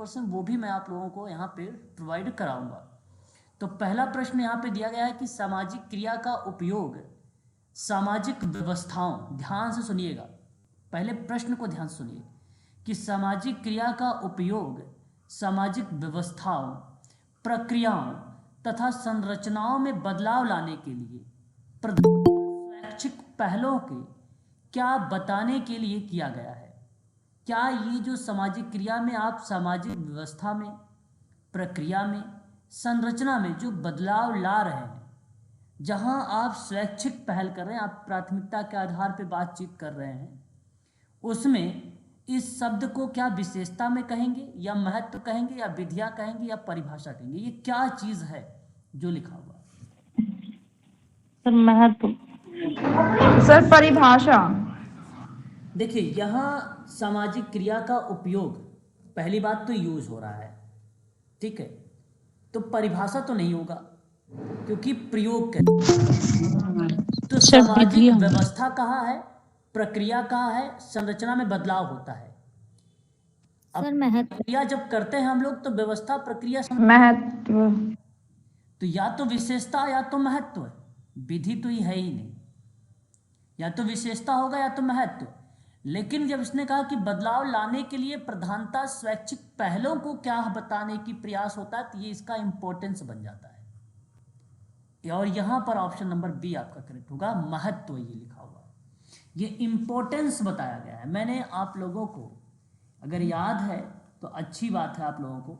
100% वो भी मैं आप लोगों को यहाँ पे प्रोवाइड कराऊंगा। तो पहला प्रश्न यहाँ पे दिया गया है कि सामाजिक क्रिया का उपयोग सामाजिक व्यवस्थाओं, ध्यान से सुनिएगा, पहले प्रश्न को ध्यान से सुनिए, कि सामाजिक क्रिया का उपयोग सामाजिक व्यवस्थाओं, प्रक्रियाओं तथा संरचनाओं में बदलाव लाने के लिए स्वैच्छिक पहलों के क्या बताने के लिए किया गया है। क्या ये जो सामाजिक क्रिया में आप सामाजिक व्यवस्था में, प्रक्रिया में, संरचना में जो बदलाव ला रहे हैं, जहां आप स्वैच्छिक पहल कर रहे हैं, आप प्राथमिकता के आधार पर बातचीत कर रहे हैं, उसमें इस शब्द को क्या विशेषता में कहेंगे या महत्व कहेंगे या विधिया कहेंगे या परिभाषा कहेंगे, ये क्या चीज है जो लिखा हुआ? सर महत्व। सर परिभाषा। देखिए यहाँ सामाजिक क्रिया का उपयोग, पहली बात तो यूज हो रहा है, ठीक है, तो परिभाषा तो नहीं होगा क्योंकि प्रयोग के। तो सामाजिक व्यवस्था कहाँ है, प्रक्रिया कहाँ है, संरचना में बदलाव होता है। अब प्रक्रिया जब करते हैं हम लोग तो व्यवस्था, प्रक्रिया, महत्व, तो या तो विशेषता या तो महत्व, विधि तो ये है ही नहीं, या तो विशेषता होगा या तो महत्व। लेकिन जब इसने कहा कि बदलाव लाने के लिए प्रधानता स्वैच्छिक पहलों को क्या बताने की प्रयास होता है, तो ये इसका इंपॉर्टेंस बन जाता है। और यहां पर ऑप्शन नंबर बी आपका करेक्ट होगा, महत्व ये लिखा हुआ है, ये इंपॉर्टेंस बताया गया है। मैंने आप लोगों को अगर याद है तो अच्छी बात है, आप लोगों को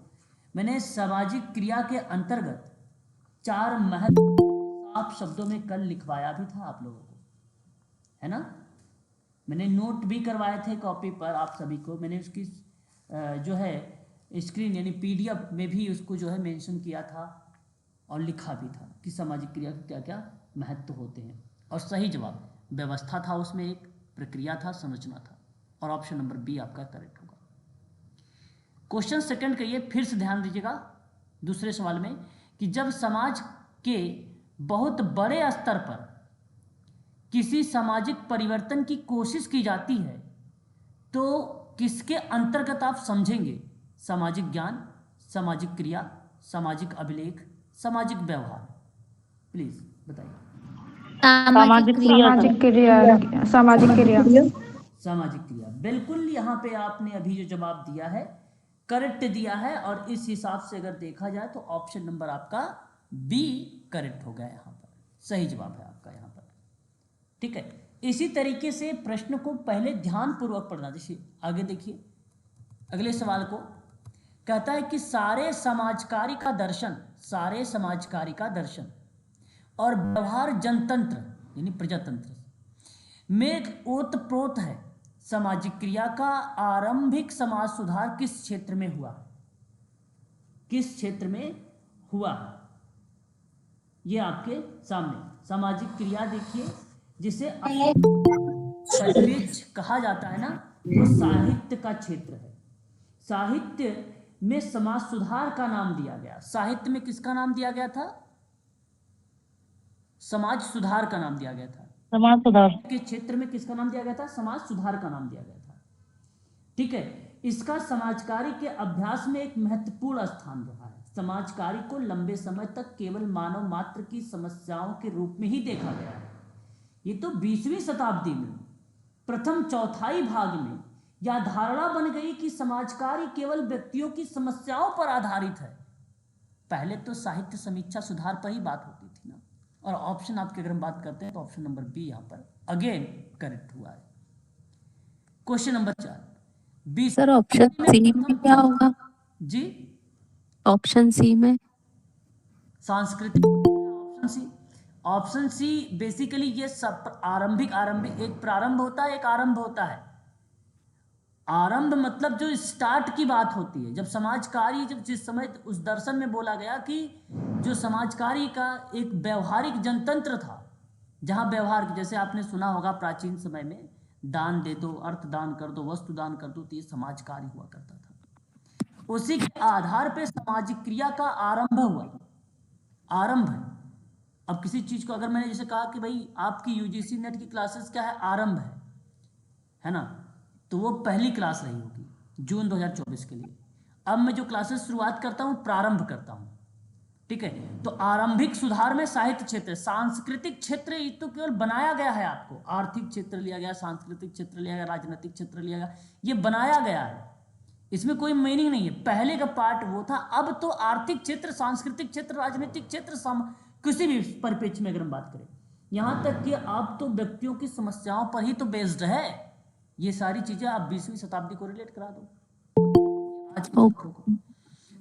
मैंने सामाजिक क्रिया के अंतर्गत 4 महत्व आप शब्दों में कल लिखवाया भी था आप लोगों को, है ना। मैंने नोट भी करवाए थे कॉपी पर आप सभी को, मैंने उसकी जो है स्क्रीन यानी पीडीएफ में भी उसको जो है मेंशन किया था और लिखा भी था कि सामाजिक क्रिया के क्या क्या महत्व होते हैं। और सही जवाब व्यवस्था था, उसमें एक प्रक्रिया था, संरचना था, और ऑप्शन नंबर बी आपका करेक्ट होगा। क्वेश्चन सेकंड कहिए, फिर से ध्यान दीजिएगा दूसरे सवाल में, कि जब समाज के बहुत बड़े स्तर पर किसी सामाजिक परिवर्तन की कोशिश की जाती है तो किसके अंतर्गत आप समझेंगे? सामाजिक ज्ञान, सामाजिक क्रिया, सामाजिक अभिलेख, सामाजिक व्यवहार, प्लीज बताइए। सामाजिक क्रिया। सामाजिक क्रिया, सामाजिक क्रिया, सामाजिक क्रिया, बिल्कुल। यहाँ पे आपने अभी जो जवाब दिया है करेक्ट दिया है, और इस हिसाब से अगर देखा जाए तो ऑप्शन नंबर आपका बी करेक्ट हो गया, यहाँ पर सही जवाब है आपका यहाँ पर, ठीक है। इसी तरीके से प्रश्न को पहले ध्यान पूर्वक पढ़ना। देखिए आगे देखिए, अगले सवाल को कहता है कि सारे समाजकारी का दर्शन, सारे समाजकारी का दर्शन और व्यवहार जनतंत्र यानी प्रजातंत्र में एक ओतप्रोत है। सामाजिक क्रिया का आरंभिक समाज सुधार किस क्षेत्र में हुआ? किस क्षेत्र में हुआ? ये आपके सामने सामाजिक क्रिया देखिए, जिसे लैंग्वेज कहा जाता है ना, वो साहित्य का क्षेत्र है। साहित्य में समाज सुधार का नाम दिया गया। साहित्य में किसका नाम दिया गया था? समाज सुधार का नाम दिया गया था। समाज सुधार के क्षेत्र में किसका नाम दिया गया था? समाज सुधार का नाम दिया गया था, ठीक है। इसका समाजकारी के अभ्यास में एक महत्वपूर्ण स्थान रहा है। समाजकारी को लंबे समय तक केवल मानव मात्र की समस्याओं के रूप में ही देखा गया है। ये तो 20वीं शताब्दी में प्रथम चौथाई भाग में यह धारणा बन गई कि समाजकारी केवल व्यक्तियों की समस्याओं पर आधारित है। पहले तो साहित्य समीक्षा सुधार पर ही बात होती थी ना। और ऑप्शन आपके अगर हम बात करते हैं तो ऑप्शन नंबर बी यहां पर अगेन करेक्ट हुआ है। Question number 4 B. Sir option C में क्या होगा? जी ऑप्शन सी में सांस्कृतिक, option C. Option C basically ये सब आरंभिक एक प्रारंभ होता है, एक आरंभ होता है। आरंभ मतलब जो स्टार्ट की बात होती है, जब समाजकारी, जब जिस समय उस दर्शन में बोला गया कि जो समाजकारी का एक व्यवहारिक जनतंत्र था, जहां व्यवहार, जैसे आपने सुना होगा प्राचीन समय में दान दे दो, अर्थ दान कर दो, वस्तु दान कर दो, तो ये समाजकारी हुआ करता था। उसी के आधार पर सामाजिक क्रिया का आरंभ हुआ। आरंभ है। अब किसी चीज को अगर मैंने जैसे कहा कि भाई आपकी यूजीसी नेट की क्लासेस क्या है, आरंभ है ना, तो वो पहली क्लास रही होगी जून 2024 के लिए। अब मैं जो क्लासेस शुरुआत करता हूँ प्रारंभ करता हूँ, ठीक है। तो आरंभिक सुधार में साहित्य क्षेत्र, सांस्कृतिक क्षेत्र ये तो केवल बनाया गया है आपको, आर्थिक क्षेत्र लिया गया, सांस्कृतिक क्षेत्र लिया गया, राजनीतिक क्षेत्र लिया गया, ये बनाया गया है, इसमें कोई मीनिंग नहीं है। पहले का पार्ट वो था, अब तो आर्थिक क्षेत्र, सांस्कृतिक क्षेत्र, राजनीतिक क्षेत्र, किसी भी परिप्रेक्ष्य में अगर हम बात करें, यहाँ तक कि अब तो व्यक्तियों की समस्याओं पर ही तो बेस्ड है। ये सारी चीजें आप 20वीं शताब्दी को रिलेट करा दो आज की ओके। बातों को।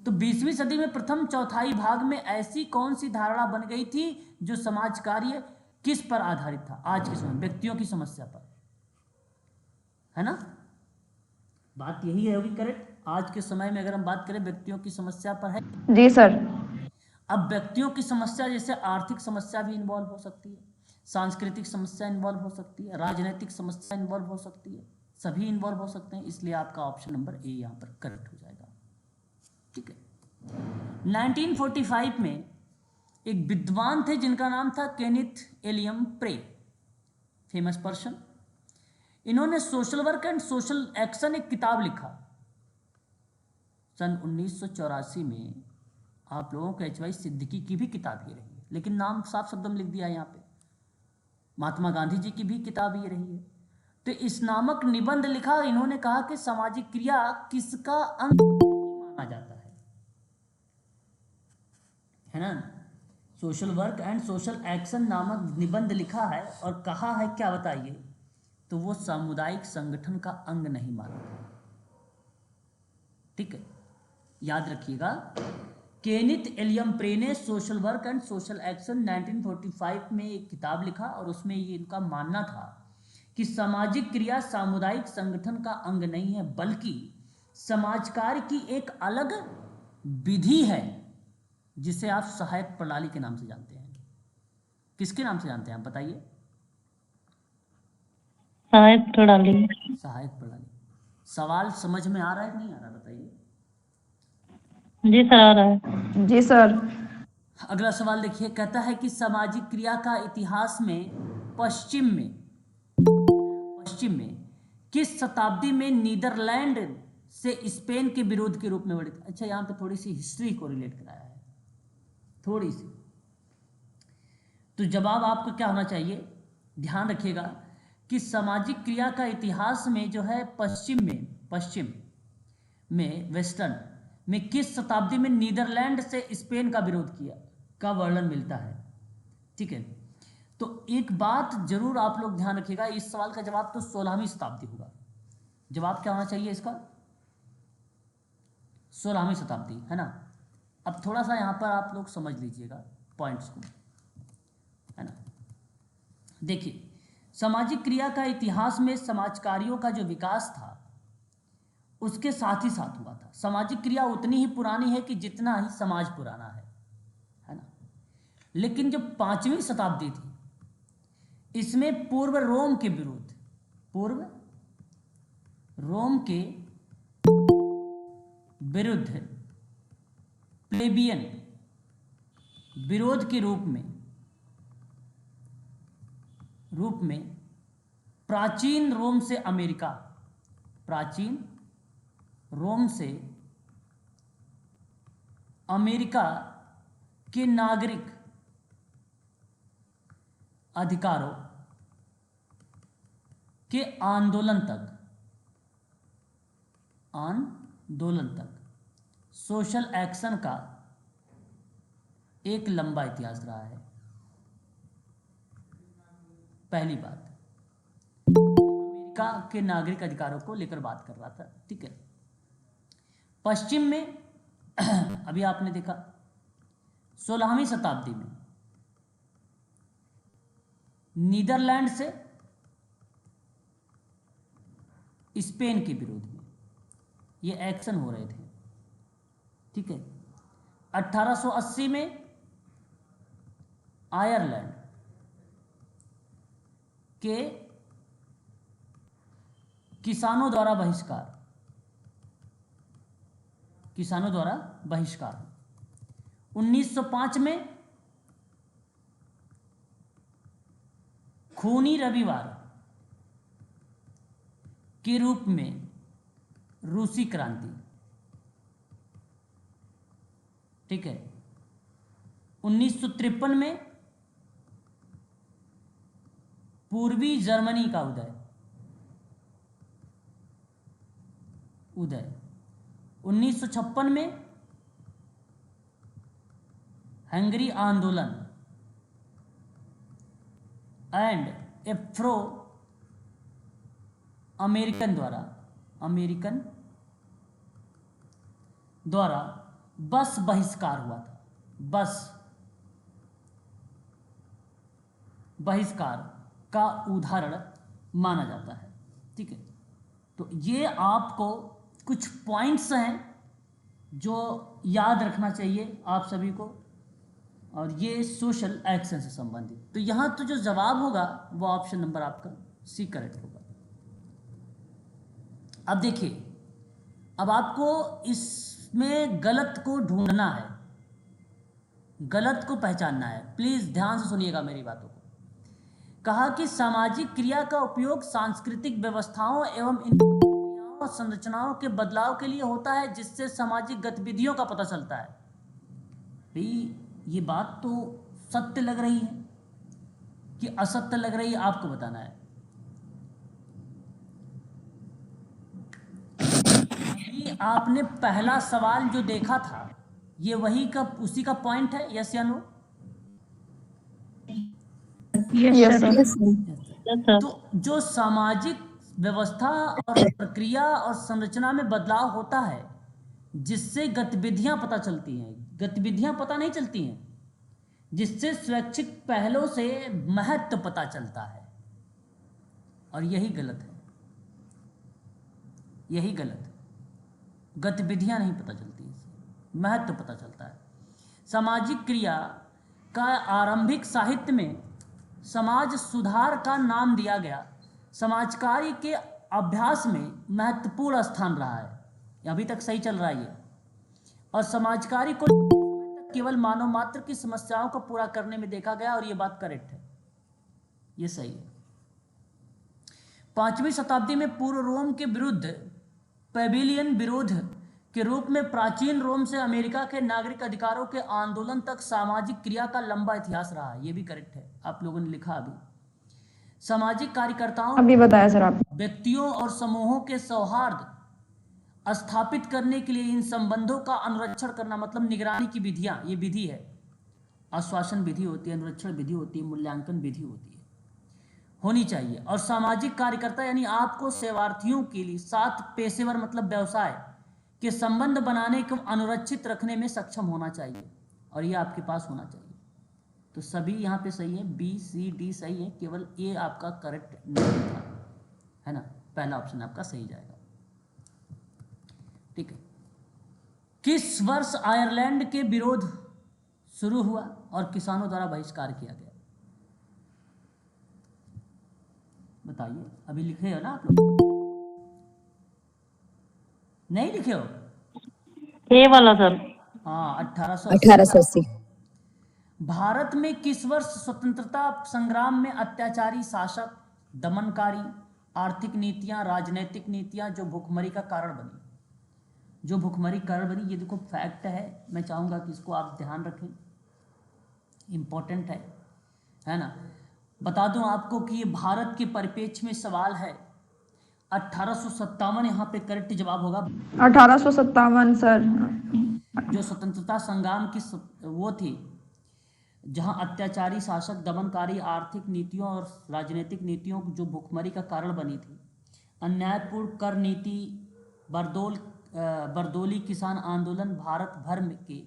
तो 20वीं सदी में प्रथम चौथाई भाग में ऐसी कौन सी धारणा बन गई थी जो समाज कार्य किस पर आधारित था? आज के समय व्यक्तियों की समस्या पर, है ना? बात यही है, होगी करेक्ट। आज के समय में अगर हम बात करें व्यक्तियों की समस्या पर है। जी सर। अब व्यक्तियों की समस्या जैसे आर्थिक समस्या भी इन्वॉल्व हो सकती है, सांस्कृतिक समस्या इन्वॉल्व हो सकती है, राजनीतिक समस्या इन्वॉल्व हो सकती है, सभी इन्वॉल्व हो सकते हैं। इसलिए आपका ऑप्शन नंबर ए यहाँ पर करेक्ट हो जाएगा, ठीक है। 1945 में एक विद्वान थे जिनका नाम था Kenneth L M Pray, famous person. इन्होंने social work and social action एक किताब लिखा सन 1984 में। आप लोगों को एच वाई सिद्दीकी की भी किताब ये रही है, लेकिन नाम साफ शब्दों में लिख दिया है यहाँ पे। महात्मा गांधी जी की भी किताब ये रही है। तो इस नामक निबंध लिखा, इन्होंने कहा कि सामाजिक क्रिया किसका अंग माना जाता है ना। Social work and social action नामक निबंध लिखा है और कहा है क्या बताइए, तो वो सामुदायिक संगठन का अंग नहीं माना, ठीक है। याद रखिएगा, केनिथ एलियम प्रे ने social work and social action 1945 में एक किताब लिखा और उसमें ये इनका मानना था कि सामाजिक क्रिया सामुदायिक संगठन का अंग नहीं है, बल्कि समाज कार्य की एक अलग विधि है जिसे आप सहायक प्रणाली के नाम से जानते हैं। किसके नाम से जानते हैं आप बताइए? सहायक प्रणाली। सहायक प्रणाली। सवाल समझ में आ रहा है कि नहीं आ रहा बताइए? जी सर, आ रहा है। जी सर। अगला सवाल देखिए, कहता है कि सामाजिक क्रिया का इतिहास में पश्चिम में किस शताब्दी में नीदरलैंड से स्पेन के विरोध के रूप में बढ़ी? अच्छा, यहाँ पे थोड़ी सी हिस्ट्री को रिलेट कराया है, थोड़ी सी। तो जवाब आपको क्या होना चाहिए, ध्यान रखिएगा कि सामाजिक क्रिया का इतिहास में जो है पश्चिम में वेस्टर्न में किस शताब्दी में नीदरलैंड से स्पेन का विरोध किया का वर्णन मिलता है, ठीक है। तो एक बात जरूर आप लोग ध्यान रखिएगा, इस सवाल का जवाब तो 16वीं शताब्दी होगा। जवाब क्या होना चाहिए इसका? 16वीं शताब्दी, है ना। अब थोड़ा सा यहाँ पर आप लोग समझ लीजिएगा पॉइंट्स को, है ना। देखिए, सामाजिक क्रिया का इतिहास में समाज कार्यों का जो विकास था उसके साथ ही साथ हुआ था। सामाजिक क्रिया उतनी ही पुरानी है कि जितना ही समाज पुराना है ना। लेकिन जो 5वीं शताब्दी थी, इसमें पूर्व रोम के विरुद्ध प्लेबियन विरोध के रूप में प्राचीन रोम से अमेरिका के नागरिक अधिकारों के आंदोलन तक सोशल एक्शन का एक लंबा इतिहास रहा है। पहली बात, अमेरिका के नागरिक अधिकारों को लेकर बात कर रहा था, ठीक है। पश्चिम में अभी आपने देखा 16वीं शताब्दी में नीदरलैंड से स्पेन के विरोध में ये एक्शन हो रहे थे, ठीक है। 1880 में आयरलैंड के किसानों द्वारा बहिष्कार। 1905 में खूनी रविवार के रूप में रूसी क्रांति, ठीक है। 1953 में पूर्वी जर्मनी का उदय। 1956 में हंगरी आंदोलन एंड एफ्रो अमेरिकन द्वारा बस बहिष्कार हुआ था। बस बहिष्कार का उदाहरण माना जाता है। ठीक है, तो ये आपको कुछ पॉइंट्स हैं जो याद रखना चाहिए आप सभी को, और ये सोशल एक्शन से संबंधित। तो यहाँ तो जो जवाब होगा वो ऑप्शन नंबर आपका सी करेक्ट होगा। अब देखिए, अब आपको इसमें गलत को ढूंढना है, गलत को पहचानना है। प्लीज ध्यान से सुनिएगा मेरी बातों को। कहा कि सामाजिक क्रिया का उपयोग सांस्कृतिक व्यवस्थाओं एवं इन क्रियाओं और संरचनाओं के बदलाव के लिए होता है, जिससे सामाजिक गतिविधियों का पता चलता है। भाई ये बात तो सत्य लग रही है कि असत्य लग रही है, आपको बताना है। ये आपने पहला सवाल जो देखा था, ये वही का उसी का पॉइंट है, यस या no? Yes sir. Yes sir. तो जो सामाजिक व्यवस्था और प्रक्रिया और संरचना में बदलाव होता है, जिससे गतिविधियां पता चलती हैं, गतिविधियां पता नहीं चलती हैं, जिससे स्वैच्छिक पहलों से महत्व पता चलता है। और यही गलत है, यही गलत है। गतिविधियां नहीं पता चलती, इससे महत्व पता चलता है। सामाजिक क्रिया का आरंभिक साहित्य में समाज सुधार का नाम दिया गया। समाजकार्य के अभ्यास में महत्वपूर्ण स्थान रहा है, अभी तक सही चल रहा है ये। और समाजकार्य को केवल मानव मात्र की समस्याओं को पूरा करने में देखा गया, और ये बात करेक्ट है, ये सही है। 5वीं शताब्दी में पूर्व रोम के विरुद्ध पेबिलियन विरोध के रूप में प्राचीन रोम से अमेरिका के नागरिक अधिकारों के आंदोलन तक सामाजिक क्रिया का लंबा इतिहास रहा है। ये भी करेक्ट है, आप लोगों ने लिखा अभी। सामाजिक कार्यकर्ताओं, अभी बताया सर आप। व्यक्तियों और समूहों के सौहार्द स्थापित करने के लिए इन संबंधों का अनुरक्षण करना, मतलब निगरानी की विधियां, ये विधि है। आश्वासन विधि होती है, अनुरक्षण विधि होती है, मूल्यांकन विधि होती है, होनी चाहिए। और सामाजिक कार्यकर्ता यानी आपको सेवार्थियों के लिए साथ पेशेवर मतलब व्यवसाय के संबंध बनाने को अनुरक्षित रखने में सक्षम होना चाहिए, और ये आपके पास होना चाहिए। तो सभी यहाँ पे सही है, बी सी डी सही है, केवल ए आपका करेक्ट नहीं था, है ना। पहला ऑप्शन आपका सही जाएगा। ठीक है। किस वर्ष आयरलैंड के विरोध शुरू हुआ और किसानों द्वारा बहिष्कार किया गया? बताइए, अभी लिखे हो ना आप लोग? नहीं लिखे हो? ए वाला सर। हाँ, 1880। भारत में किस वर्ष स्वतंत्रता संग्राम में अत्याचारी शासक, दमनकारी आर्थिक नीतियां, राजनीतिक नीतियां जो भुखमरी का कारण बनी, जो भुखमरी कारण बनी, ये देखो फैक्ट है, मैं चाहूंगा कि इसको आप ध्यान रखें, इंपॉर्टेंट है ना। बता दूं आपको कि ये भारत के परिप्रेक्ष्य में सवाल है। 1857 यहाँ पे करेक्ट जवाब होगा। 1857 सर। जो स्वतंत्रता संग्राम की वो थी, जहां अत्याचारी शासक, दमनकारी आर्थिक नीतियों और राजनीतिक नीतियों जो भुखमरी का कारण बनी थी, अन्यायपूर्ण कर नीति, बरदोली किसान आंदोलन, भारत भर में के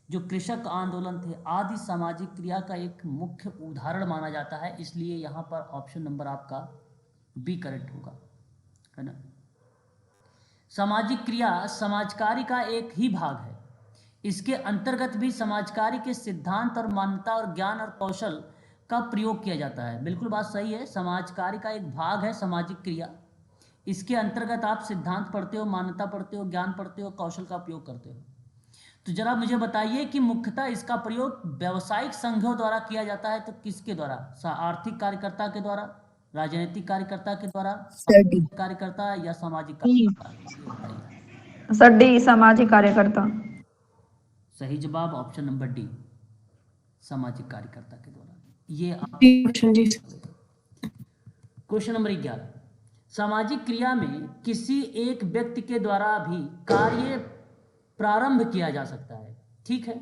जो कृषक आंदोलन थे आदि सामाजिक क्रिया का एक मुख्य उदाहरण माना जाता है। इसलिए यहाँ पर ऑप्शन नंबर आपका बी करेक्ट होगा, है ना। सामाजिक क्रिया समाजकार्य का एक ही भाग है। इसके अंतर्गत भी समाजकार्य के सिद्धांत और मान्यता और ज्ञान और कौशल का प्रयोग किया जाता है। बिल्कुल बात सही है, समाजकार्य का एक भाग है सामाजिक क्रिया। इसके अंतर्गत आप सिद्धांत पढ़ते हो, मान्यता पढ़ते हो, ज्ञान पढ़ते हो, कौशल का उपयोग करते हो। तो जरा मुझे बताइए कि मुख्यतः इसका प्रयोग व्यावसायिक संघों द्वारा किया जाता है, तो किसके द्वारा? आर्थिक कार्यकर्ता के द्वारा, राजनीतिक कार्यकर्ता के द्वारा, कार्यकर्ता या सामाजिक कार्यकर्ता? सर डी, सामाजिक कार्यकर्ता। सही जवाब ऑप्शन नंबर डी, सामाजिक कार्यकर्ता के द्वारा। ये ऑप्शन जी। क्वेश्चन नंबर 11, सामाजिक क्रिया में किसी एक व्यक्ति के द्वारा भी कार्य प्रारंभ किया जा सकता है, ठीक है,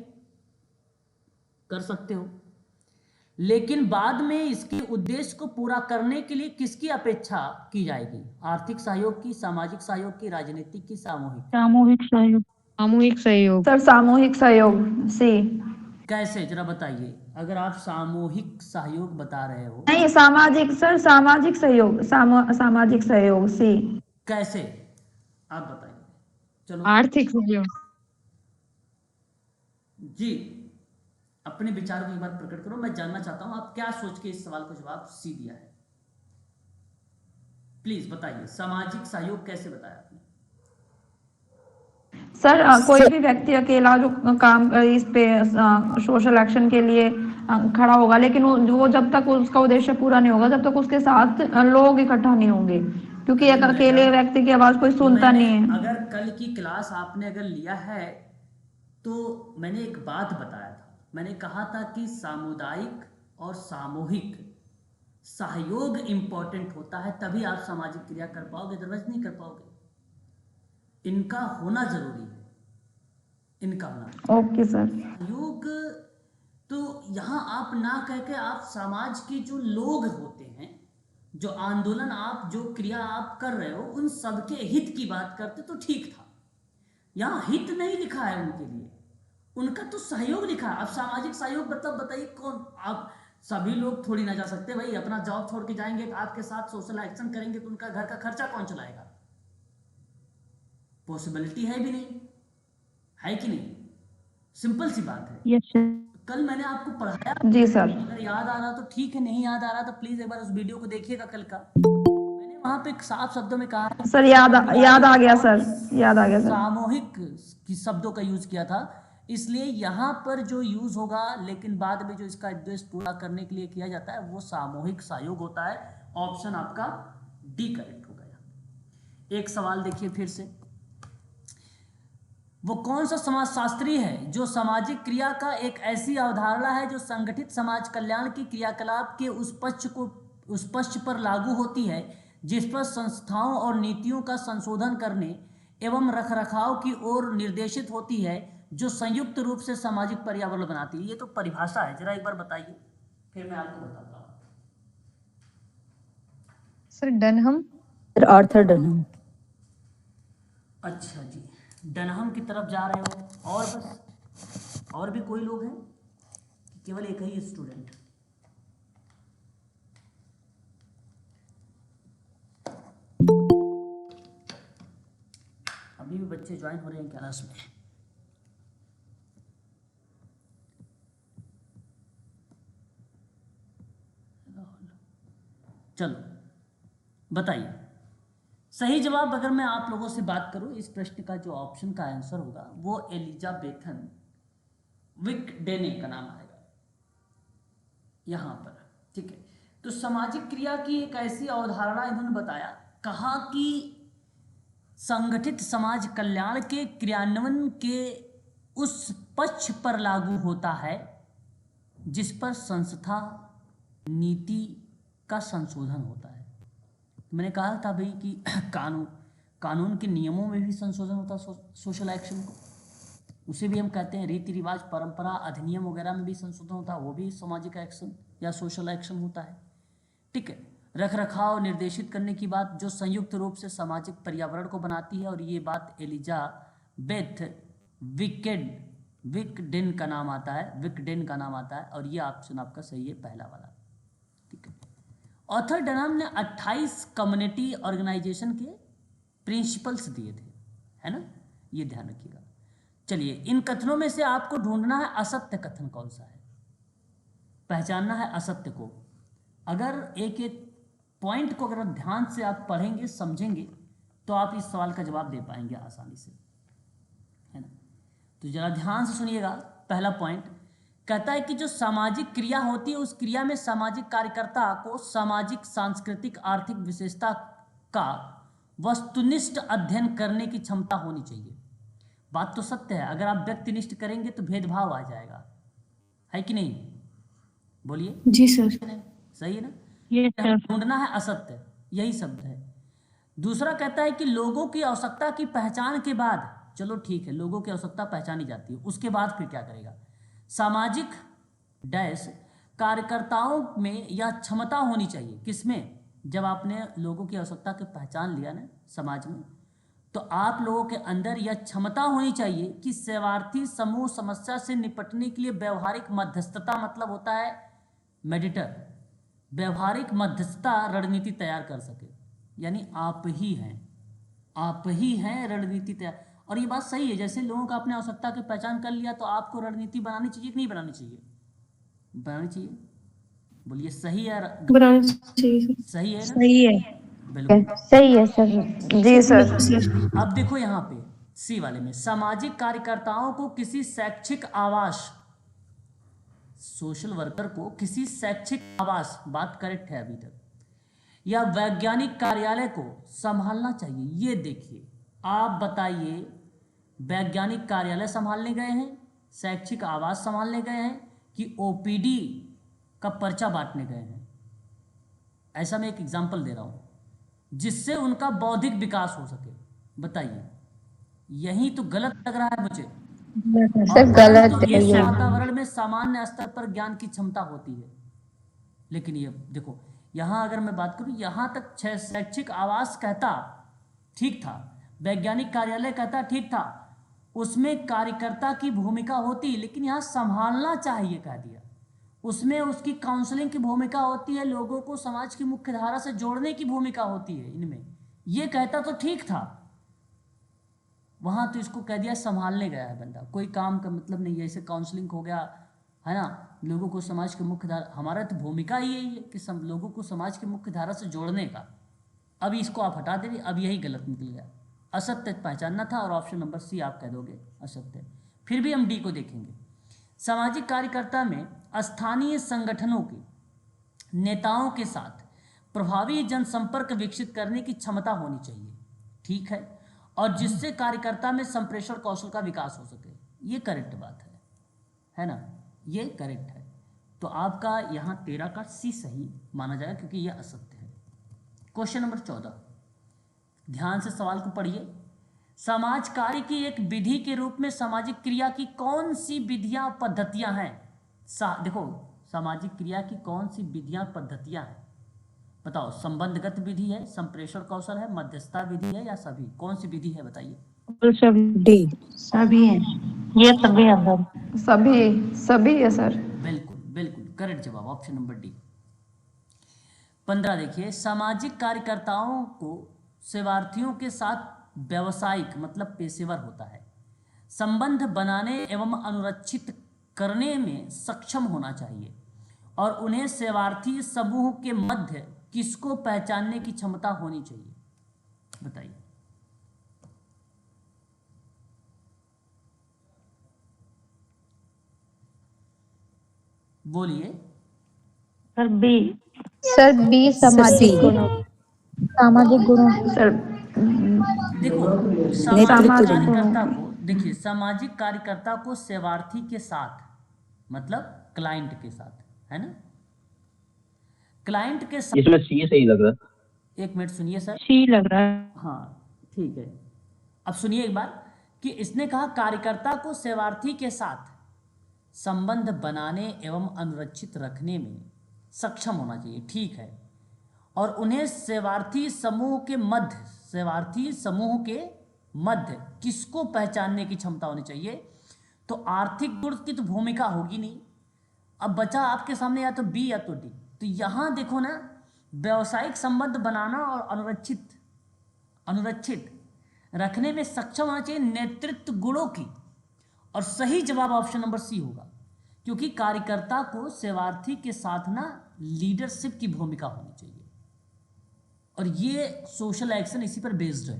कर सकते हो, लेकिन बाद में इसके उद्देश्य को पूरा करने के लिए किसकी अपेक्षा की जाएगी? आर्थिक सहयोग की, सामाजिक सहयोग की, राजनीतिक की, सामूहिक? सामूहिक सहयोग। सामूहिक सहयोग। सर सामूहिक सहयोग सी। कैसे, जरा बताइए। अगर आप सामूहिक सहयोग बता रहे हो, नहीं सामाजिक सर, सामाजिक सहयोग, सामाजिक सहयोग सी। कैसे आप बताइए। चलो आर्थिक सहयोग। जी, अपने विचार को एक बार प्रकट करो, मैं जानना चाहता हूं आप क्या सोच के इस सवाल को जवाब सी दिया है। प्लीज बताइए, सामाजिक सहयोग कैसे बताया आपने? सर कोई भी व्यक्ति अकेला जो काम इस पे सोशल एक्शन के लिए खड़ा होगा, लेकिन वो जब तक उसका उद्देश्य पूरा नहीं होगा, जब तक उसके साथ लोग इकट्ठा नहीं होंगे, क्योंकि एक अकेले व्यक्ति की आवाज कोई सुनता नहीं है। अगर कल की क्लास आपने अगर लिया है तो मैंने एक बात बताया था, मैंने कहा था कि सामुदायिक और सामूहिक सहयोग इंपॉर्टेंट होता है, तभी आप सामाजिक क्रिया कर पाओगे, अदरवाइज नहीं कर पाओगे। इनका होना जरूरी है, इनका होना। Okay sir. सहयोग तो यहाँ आप ना कह के आप समाज के जो लोग होते हैं, जो आंदोलन आप जो क्रिया आप कर रहे हो, उन सबके हित की बात करते तो ठीक था। यहाँ हित नहीं लिखा है उनके लिए, उनका तो सहयोग लिखा है। अब सामाजिक सहयोग मतलब बताइए कौन? आप सभी लोग थोड़ी ना जा सकते भाई, अपना जॉब छोड़ के जाएंगे आपके साथ सोशल एक्शन करेंगे तो उनका घर का खर्चा कौन चलाएगा? पॉसिबिलिटी है भी नहीं, है कि नहीं? सिंपल सी बात है। Yes sir. कल मैंने आपको पढ़ाया, जी सर। अगर याद आ रहा तो ठीक है, नहीं याद आ रहा तो प्लीज एक बार उस वीडियो को देखिएगा कल का। मैंने वहां पे साफ शब्दों में कहा है सर याद आ गया सर, याद आ गया सर। सामूहिक की शब्दों का यूज किया था, इसलिए यहाँ पर जो यूज होगा, लेकिन बाद में जो इसका उद्देश्य पूरा करने के लिए किया जाता है वो सामूहिक सहयोग होता है। ऑप्शन आपका डी करेक्ट हो गया। एक सवाल देखिए फिर से, वो कौन सा समाजशास्त्री है जो सामाजिक क्रिया का एक ऐसी अवधारणा है जो संगठित समाज कल्याण की क्रियाकलाप के उस पक्ष पर लागू होती है जिस पर संस्थाओं और नीतियों का संशोधन करने एवं रखरखाव की ओर निर्देशित होती है, जो संयुक्त रूप से सामाजिक पर्यावरण बनाती है? ये तो परिभाषा है, जरा एक बार बताइए, फिर मैं आपको बताता हूँ। सर डनहम। आर्थर डनहम। अच्छा जी, डनहम की तरफ जा रहे हो। और बस, और भी कोई लोग हैं, केवल एक ही स्टूडेंट? अभी भी बच्चे ज्वाइन हो रहे हैं क्लास में। चलो बताइए, सही जवाब अगर मैं आप लोगों से बात करूं, इस प्रश्न का जो ऑप्शन का आंसर होगा वो एलिजाबेथन विकडेने का नाम आएगा यहां पर, ठीक है। तो सामाजिक क्रिया की एक ऐसी अवधारणा इन्होंने बताया, कहा कि संगठित समाज कल्याण के क्रियान्वयन के उस पक्ष पर लागू होता है जिस पर संस्था नीति का संशोधन होता है। मैंने कहा था भाई कि कानून के नियमों में भी संशोधन होता है, सोशल एक्शन को उसे भी हम कहते हैं, रीति रिवाज परंपरा अधिनियम वगैरह में भी संशोधन होता है, वो भी सामाजिक एक्शन या सोशल एक्शन होता है, ठीक है। रख रखाव निर्देशित करने की बात जो संयुक्त रूप से सामाजिक पर्यावरण को बनाती है, और ये बात एलिजाबेथ विकडेन का नाम आता है, और ये ऑप्शन आपका सही है, पहला वाला, ठीक है। ऑथर डनहम ने 28 कम्युनिटी ऑर्गेनाइजेशन के प्रिंसिपल्स दिए थे, है ना, ये ध्यान रखिएगा। चलिए, इन कथनों में से आपको ढूंढना है असत्य कथन कौन सा है, पहचानना है असत्य को। अगर एक एक पॉइंट को अगर ध्यान से आप पढ़ेंगे समझेंगे तो आप इस सवाल का जवाब दे पाएंगे आसानी से, है ना। तो जरा ध्यान से सुनिएगा। पहला पॉइंट कहता है कि जो सामाजिक क्रिया होती है उस क्रिया में सामाजिक कार्यकर्ता को सामाजिक, सांस्कृतिक, आर्थिक विशेषता का वस्तुनिष्ठ अध्ययन करने की क्षमता होनी चाहिए। बात तो सत्य है, अगर आप व्यक्तिनिष्ठ करेंगे तो भेदभाव आ जाएगा, है कि नहीं? बोलिए। जी सर। सही है ना? Yes sir. ढूंढना है असत्य, यही शब्द है। दूसरा कहता है कि लोगों की आवश्यकता की पहचान के बाद, चलो ठीक है, लोगों की आवश्यकता पहचानी जाती है, उसके बाद फिर क्या करेगा? सामाजिक डैश कार्यकर्ताओं में यह क्षमता होनी चाहिए। किसमें? जब आपने लोगों की आवश्यकता की पहचान लिया ना समाज में, तो आप लोगों के अंदर यह क्षमता होनी चाहिए कि सेवार्थी समूह समस्या से निपटने के लिए व्यवहारिक मध्यस्थता, मतलब होता है मेडिटर, व्यवहारिक मध्यस्थता रणनीति तैयार कर सके। यानी आप ही हैं रणनीति तैयार। और ये बात सही है, जैसे लोगों का अपने आवश्यकता की पहचान कर लिया तो आपको रणनीति बनानी चाहिए कि नहीं बनानी चाहिए? बनानी चाहिए। बोलिए सही है? बनाना चाहिए सर। सही है ना? सही है। बिल्कुल। सही है सर। जी सर। सर। अब देखो यहाँ पे सी वाले में, सामाजिक कार्यकर्ताओं को किसी शैक्षिक आवास, सोशल वर्कर को किसी शैक्षिक आवास, बात करेक्ट है अभी तक, या वैज्ञानिक कार्यालय को संभालना चाहिए। ये देखिए, आप बताइए, वैज्ञानिक कार्यालय संभालने गए हैं, शैक्षिक आवास संभालने गए हैं, कि ओपीडी का पर्चा बांटने गए हैं? ऐसा मैं एक एग्जांपल दे रहा हूं जिससे उनका बौद्धिक विकास हो सके। बताइए, यही तो गलत लग रहा है मुझे। सर गलत तो है इस ये। वातावरण में सामान्य स्तर पर ज्ञान की क्षमता होती है। लेकिन ये देखो, यहाँ अगर मैं बात करूँ, यहाँ तक शैक्षिक आवास कहता ठीक था, वैज्ञानिक कार्यालय कहता ठीक था, उसमें कार्यकर्ता की भूमिका होती, लेकिन यहाँ संभालना चाहिए कह दिया। उसमें उसकी काउंसलिंग की भूमिका होती है, लोगों को समाज की मुख्य धारा से जोड़ने की भूमिका होती है इनमें, ये कहता तो ठीक था। वहाँ तो इसको कह दिया संभालने गया है बंदा, कोई काम का मतलब नहीं है। जैसे काउंसलिंग हो गया है ना, लोगों को समाज के मुख्य धारा, हमारा तो भूमिका ही यही है कि लोगों को समाज की मुख्य धारा से जोड़ने का। अब इसको आप हटा देंगे, अब यही गलत निकल गया, असत्य पहचानना था, और ऑप्शन नंबर सी आप कह दोगे असत्य। फिर भी हम डी को देखेंगे। सामाजिक कार्यकर्ता में स्थानीय संगठनों के नेताओं के साथ प्रभावी जनसंपर्क विकसित करने की क्षमता होनी चाहिए, ठीक है, और जिससे कार्यकर्ता में संप्रेषण कौशल का विकास हो सके। ये करेक्ट बात है ना? ये करेक्ट है। तो आपका यहाँ 13 का सी सही माना जाएगा, क्योंकि यह असत्य है। क्वेश्चन नंबर 14, ध्यान से सवाल को पढ़िए। समाज कार्य की एक विधि के रूप में सामाजिक क्रिया की कौन सी विधियां पद्धतियां हैं? देखो, सामाजिक क्रिया की कौन सी विधियां पद्धतियां हैं? बताओ, संबंधगत विधि है, संप्रेषण कौशल है, मध्यस्थता विधि है, या सभी? कौन सी विधि है बताइए? डी। सभी है, ये सभी अंदर। सभी है सर। बिल्कुल बिल्कुल करेक्ट जवाब, ऑप्शन नंबर डी। 15 देखिए, सामाजिक कार्यकर्ताओं को सेवार्थियों के साथ व्यवसायिक मतलब पेशेवर होता है, संबंध बनाने एवं अनुरक्षित करने में सक्षम होना चाहिए, और उन्हें सेवार्थी समूह के मध्य किसको पहचानने की क्षमता होनी चाहिए? बताइए। बोलिए। Sir B. सर बी सामाजिक गुणों। सामाजिक गुणों सर। देखो, सामाजिक कार्यकर्ता को, देखिए, सामाजिक कार्यकर्ता को सेवार्थी के साथ मतलब क्लाइंट के साथ, है ना, क्लाइंट के साथ। इसमें सी सही लग रहा है। एक मिनट सुनिए सर। सी लग रहा है। हाँ ठीक है, अब सुनिए एक बार, कि इसने कहा कार्यकर्ता को सेवार्थी के साथ संबंध बनाने एवं अनुरक्षित रखने में सक्षम होना चाहिए, ठीक है, और उन्हें सेवार्थी समूह के मध्य किसको पहचानने की क्षमता होनी चाहिए? तो आर्थिक गुण की तो भूमिका होगी नहीं। अब बचा आपके सामने या तो बी या तो डी। तो यहां देखो ना, व्यवसायिक संबंध बनाना और अनुरक्षित रखने में सक्षम होना चाहिए नेतृत्व गुणों की, और सही जवाब ऑप्शन नंबर सी होगा, क्योंकि कार्यकर्ता को सेवार्थी के साथ ना लीडरशिप की भूमिका होनी चाहिए, और ये सोशल एक्शन इसी पर बेस्ड है।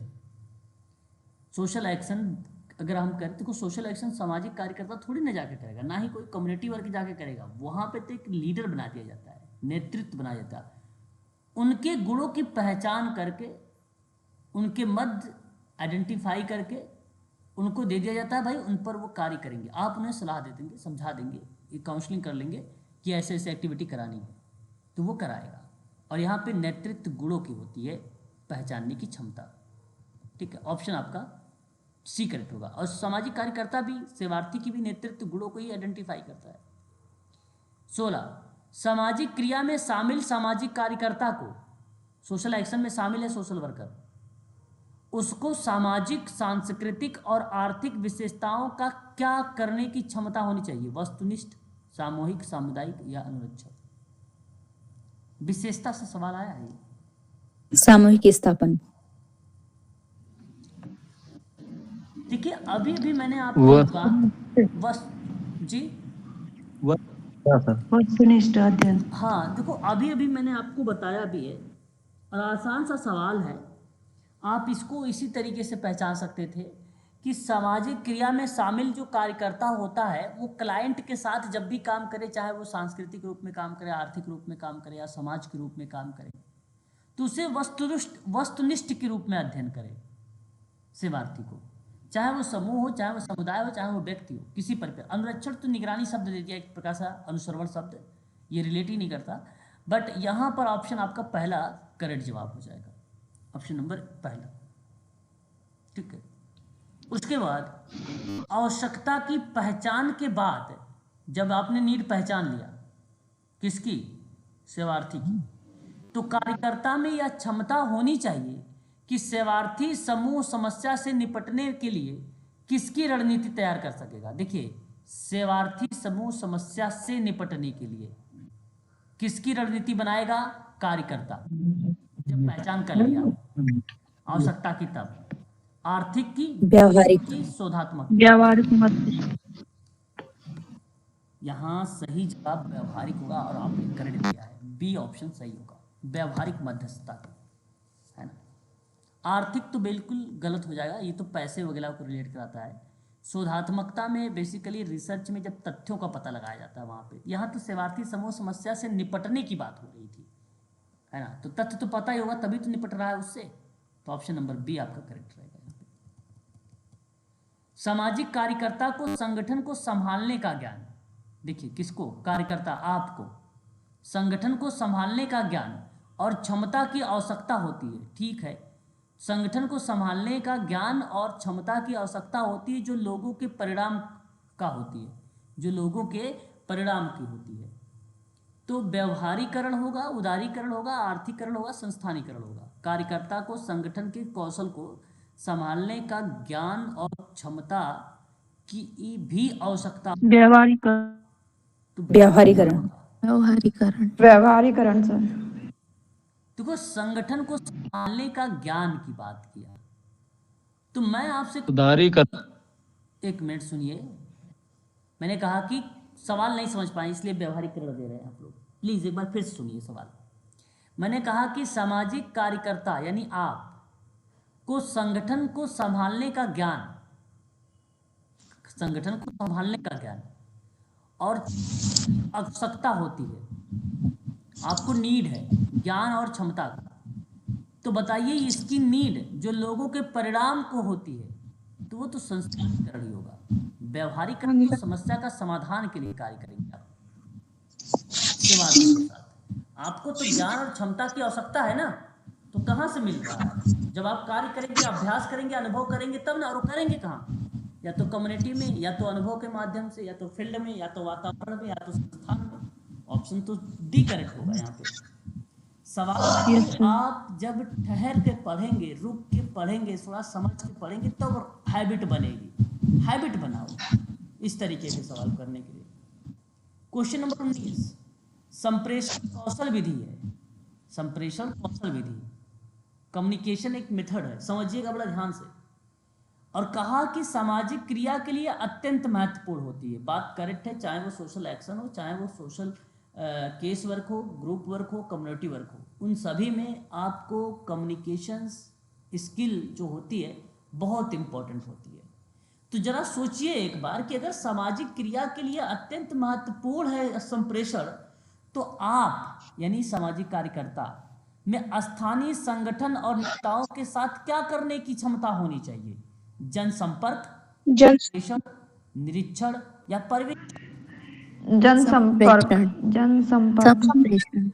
सोशल एक्शन अगर हम करें तो सोशल एक्शन सामाजिक कार्यकर्ता थोड़ी ना जाके करेगा, ना ही कोई कम्युनिटी वर्क जाके करेगा, वहाँ पे तो एक लीडर बना दिया जाता है, नेतृत्व बनाया जाता है, उनके गुणों की पहचान करके, उनके मध्य आइडेंटिफाई करके उनको दे दिया जाता है भाई, उन पर वो कार्य करेंगे, आप उन्हें सलाह दे देंगे, समझा देंगे, ये काउंसलिंग कर लेंगे कि ऐसे ऐसे एक्टिविटी करानी है, तो वो कराएगा। और यहाँ पे नेतृत्व गुणों की होती है पहचानने की क्षमता। ठीक है, ऑप्शन आपका सी करेक्ट होगा। और सामाजिक कार्यकर्ता भी सेवार्थी की भी नेतृत्व गुणों को ही आइडेंटिफाई करता है। 16, सामाजिक क्रिया में शामिल सामाजिक कार्यकर्ता को, सोशल एक्शन में शामिल है सोशल वर्कर, उसको सामाजिक, सांस्कृतिक और आर्थिक विशेषताओं का क्या करने की क्षमता होनी चाहिए? वस्तुनिष्ठ, सामूहिक, सामुदायिक या अनुरक्षक? विशेषता से सवाल आया है। सामूहिक स्थापन। देखिए अभी भी मैंने आपको कहा जी क्या सर? वस्तुनिष्ठ अध्ययन। हाँ, देखो अभी अभी मैंने आपको बताया भी है, और आसान सा सवाल है, आप इसको इसी तरीके से पहचान सकते थे कि सामाजिक क्रिया में शामिल जो कार्यकर्ता होता है वो क्लाइंट के साथ जब भी काम करे, चाहे वो सांस्कृतिक रूप में काम करे, आर्थिक रूप में काम करे या समाज के रूप में काम करे, तो उसे वस्तुनिष्ठ के रूप में अध्ययन करे सेवार्थी को, चाहे वो समूह हो, चाहे वो समुदाय हो, चाहे वो व्यक्ति हो, किसी पर। अनुरक्षण तो निगरानी शब्द दे दिया, एक प्रकार से अनुसरण शब्द, ये रिलेट ही नहीं करता, बट यहाँ पर ऑप्शन आपका पहला करेक्ट जवाब हो जाएगा, ऑप्शन नंबर पहला। ठीक है, उसके बाद आवश्यकता की पहचान के बाद, जब आपने नीड पहचान लिया किसकी? सेवार्थी की, तो कार्यकर्ता में यह क्षमता होनी चाहिए कि सेवार्थी समूह समस्या से निपटने के लिए किसकी रणनीति तैयार कर सकेगा। देखिए, सेवार्थी समूह समस्या से निपटने के लिए किसकी रणनीति बनाएगा? कार्यकर्ता। जब पहचान कर लिया आवश्यकता की, तब आर्थिक की, व्यावहारिक की, शोधात्मक। व्यावहारिक मत। यहाँ सही जवाब व्यावहारिक होगा और आपने करेक्ट दिया है, बी ऑप्शन सही होगा, व्यावहारिक मध्यस्थता, है ना। आर्थिक तो बिल्कुल गलत हो जाएगा, ये तो पैसे वगैरह को रिलेट कराता है। शोधात्मकता में बेसिकली रिसर्च में जब तथ्यों का पता लगाया जाता है वहाँ पे, यहाँ तो सेवार्थी समूह समस्या से निपटने की बात हो रही थी, है ना, तो तथ्य तो पता ही होगा तभी तो निपट रहा है उससे, तो ऑप्शन नंबर बी आपका करेक्ट रहेगा यहाँ पे। सामाजिक कार्यकर्ता को संगठन को संभालने का ज्ञान, देखिए किसको? कार्यकर्ता, आपको संगठन को संभालने का ज्ञान और क्षमता की आवश्यकता होती है। ठीक है, संगठन को संभालने का ज्ञान और क्षमता की आवश्यकता होती है जो लोगों के परिणाम का होती है, जो लोगों के परिणाम की होती है। तो व्यवहारीकरण होगा, उदारीकरण होगा, आर्थिकरण होगा, संस्थानीकरण होगा। कार्यकर्ता को संगठन के कौशल को संभालने का ज्ञान और क्षमता की भी आवश्यकता, व्यावहारिक। तो व्यावहारीकरण। व्यवहारीकरण। व्यवहारीकरण सर। देखो, संगठन को संभालने का ज्ञान की बात किया, तो मैं आपसे एक मिनट सुनिए, मैंने कहा कि सवाल नहीं समझ पाए इसलिए व्यवहारीकरण दे रहे हैं आप लोग, प्लीज एक बार फिर सुनिए सवाल। मैंने कहा कि सामाजिक कार्यकर्ता यानी आप को संगठन को संभालने का ज्ञान, संगठन को संभालने का ज्ञान और आवश्यकता होती है, आपको नीड है ज्ञान और क्षमता का, तो बताइए इसकी नीड जो लोगों के परिणाम को होती है, तो वो तो संस्थानीकरण ही होगा। व्यवहारीकरण तो समस्या का समाधान के लिए कार्य करेंगे आप, के साथ। आपको तो ज्ञान और क्षमता की आवश्यकता है ना, तो कहाँ से मिल रहा है? जब आप कार्य करेंगे, अभ्यास करेंगे, अनुभव करेंगे तब ना, और करेंगे कहाँ? या तो कम्युनिटी में, या तो अनुभव के माध्यम से, या तो फील्ड में, या तो वातावरण में, या तो संस्थान में। ऑप्शन तो डी करेक्ट होगा यहाँ पे। सवाल आप जब ठहर के पढ़ेंगे, रुक के पढ़ेंगे, थोड़ा समझ के पढ़ेंगे, तब तो हैबिट बनेगी। हैबिट बनाओ इस तरीके के सवाल करने के लिए। क्वेश्चन नंबर 19, संप्रेषण कौशल विधि है। संप्रेषण कौशल विधि, कम्युनिकेशन एक मेथड है, समझिएगा बड़ा ध्यान से। और कहा कि सामाजिक क्रिया के लिए अत्यंत महत्वपूर्ण होती है। बात करेक्ट है, चाहे वो सोशल एक्शन हो, चाहे वो सोशल केस वर्क हो, ग्रुप वर्क हो, कम्युनिटी वर्क हो, उन सभी में आपको कम्युनिकेशन स्किल जो होती है बहुत इंपॉर्टेंट होती है। तो जरा सोचिए एक बार कि अगर सामाजिक क्रिया के लिए अत्यंत महत्वपूर्ण है संप्रेषण, तो आप यानी सामाजिक कार्यकर्ता में स्थानीय संगठन और नेताओं के साथ क्या करने की क्षमता होनी चाहिए? जनसंपर्क, जन निरीक्षण या पर्यवेक्षण? जनसंपर्क। संप्रेषण जनसंपर्क। संप्रेषण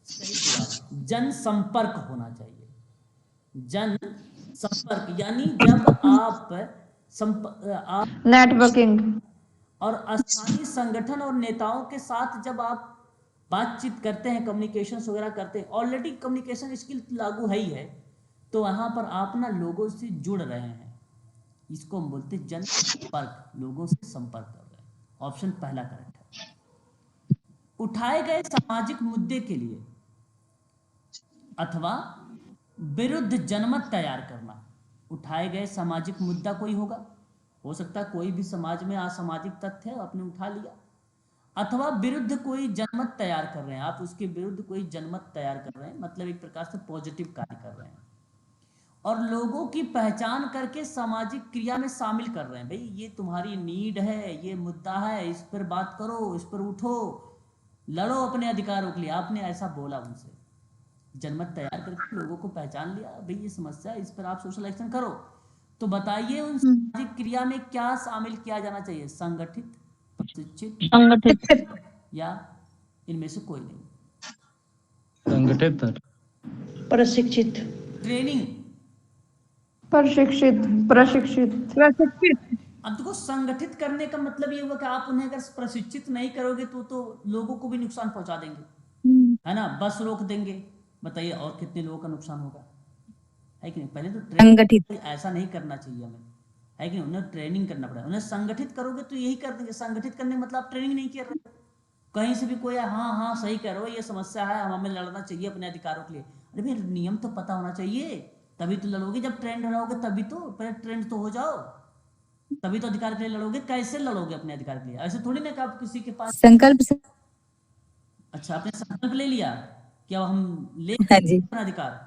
सही जवाब, जनसंपर्क होना चाहिए। जन संपर्क यानी जब आप आप नेटवर्किंग। और स्थानीय संगठन और नेताओं के साथ जब आप बातचीत करते हैं, कम्युनिकेशन वगैरह करते हैं, ऑलरेडी कम्युनिकेशन स्किल लागू है ही है, तो वहां पर आप ना लोगों से जुड़ रहे हैं, इसको हम बोलते हैं जनसंपर्क, लोगों से संपर्क कर रहे हैं। ऑप्शन पहला करेक्ट है। उठाए गए सामाजिक मुद्दे के लिए अथवा विरुद्ध जनमत तैयार करना। उठाए गए सामाजिक मुद्दा कोई होगा, हो सकता है कोई भी समाज में असामाजिक तथ्य है आपने उठा लिया, अथवा विरुद्ध कोई जनमत तैयार कर रहे हैं आप, उसके विरुद्ध कोई जनमत तैयार कर रहे हैं, मतलब एक प्रकार से पॉजिटिव कार्य कर रहे हैं और लोगों की पहचान करके सामाजिक क्रिया में शामिल कर रहे हैं। भाई ये तुम्हारी नीड है, ये मुद्दा है, इस पर बात करो, इस पर उठो, लड़ो अपने अधिकारों के लिए, आपने ऐसा बोला उनसे, जनमत तैयार करके लोगों को पहचान लिया, भाई ये समस्या है, इस पर आप सोशल एक्शन करो। तो बताइए उन सामाजिक क्रिया में क्या शामिल किया जाना चाहिए? संगठित, प्रशिक्षित संगठित। या इनमें से कोई नहीं? संगठित सर। प्रशिक्षित। ट्रेनिंग। प्रशिक्षित। प्रशिक्षित। प्रशिक्षित। अब देखो, संगठित करने का मतलब ये हुआ कि आप उन्हें अगर प्रशिक्षित नहीं करोगे तो लोगों को भी नुकसान पहुंचा देंगे, है ना, बस रोक देंगे। बताइए और कितने लोगों का नुकसान होगा, है कि नहीं? पहले तो संगठित। ऐसा नहीं करना चाहिए हमें, है कि नहीं? उन्हें ट्रेनिंग करना पड़ेगा। उन्हें संगठित करोगे तो यही कर देंगे। संगठित करने मतलब आप ट्रेनिंग नहीं कर रहे, कहीं से भी कोई हाँ हाँ सही कह रहे हो, ये समस्या है, हमें लड़ना चाहिए अपने अधिकारों के लिए। अरे भाई नियम तो पता होना चाहिए, तभी तो लड़ोगे। जब ट्रेंड रहोगे तभी तो, पहले ट्रेंड तो हो जाओ, तभी तो अधिकार के लिए लड़ोगे। कैसे लड़ोगे अपने अधिकार के लिए? ऐसे थोड़ी ना कि आप किसी के पास संकल्प से। अच्छा आपने संकल्प ले लिया कि अब हम ले हाँ जी। अपना अधिकार।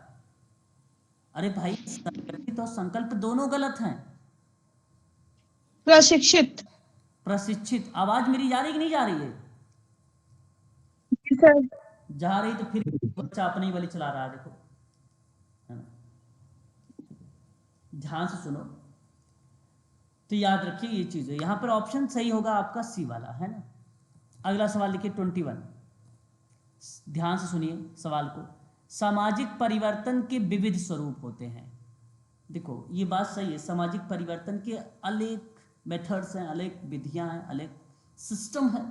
अरे भाई संगठित और संकल्प दोनों गलत हैं। प्रशिक्षित। प्रशिक्षित। आवाज मेरी जा रही कि नहीं जा रही है? सर। जा रही तो फिर बच्चा अपनी ही वाली चला रहा है, देखो, है ना? ध्यान से सुनो तो याद रखिए ये चीज है। यहां पर ऑप्शन सही होगा आपका सी वाला, है ना। अगला सवाल लिखिए 21। ध्यान से सुनिए सवाल को। सामाजिक परिवर्तन के विविध स्वरूप होते हैं। देखो ये बात सही है, सामाजिक परिवर्तन के अनेक मेथड्स हैं, अनेक विधियां हैं, अनेक सिस्टम है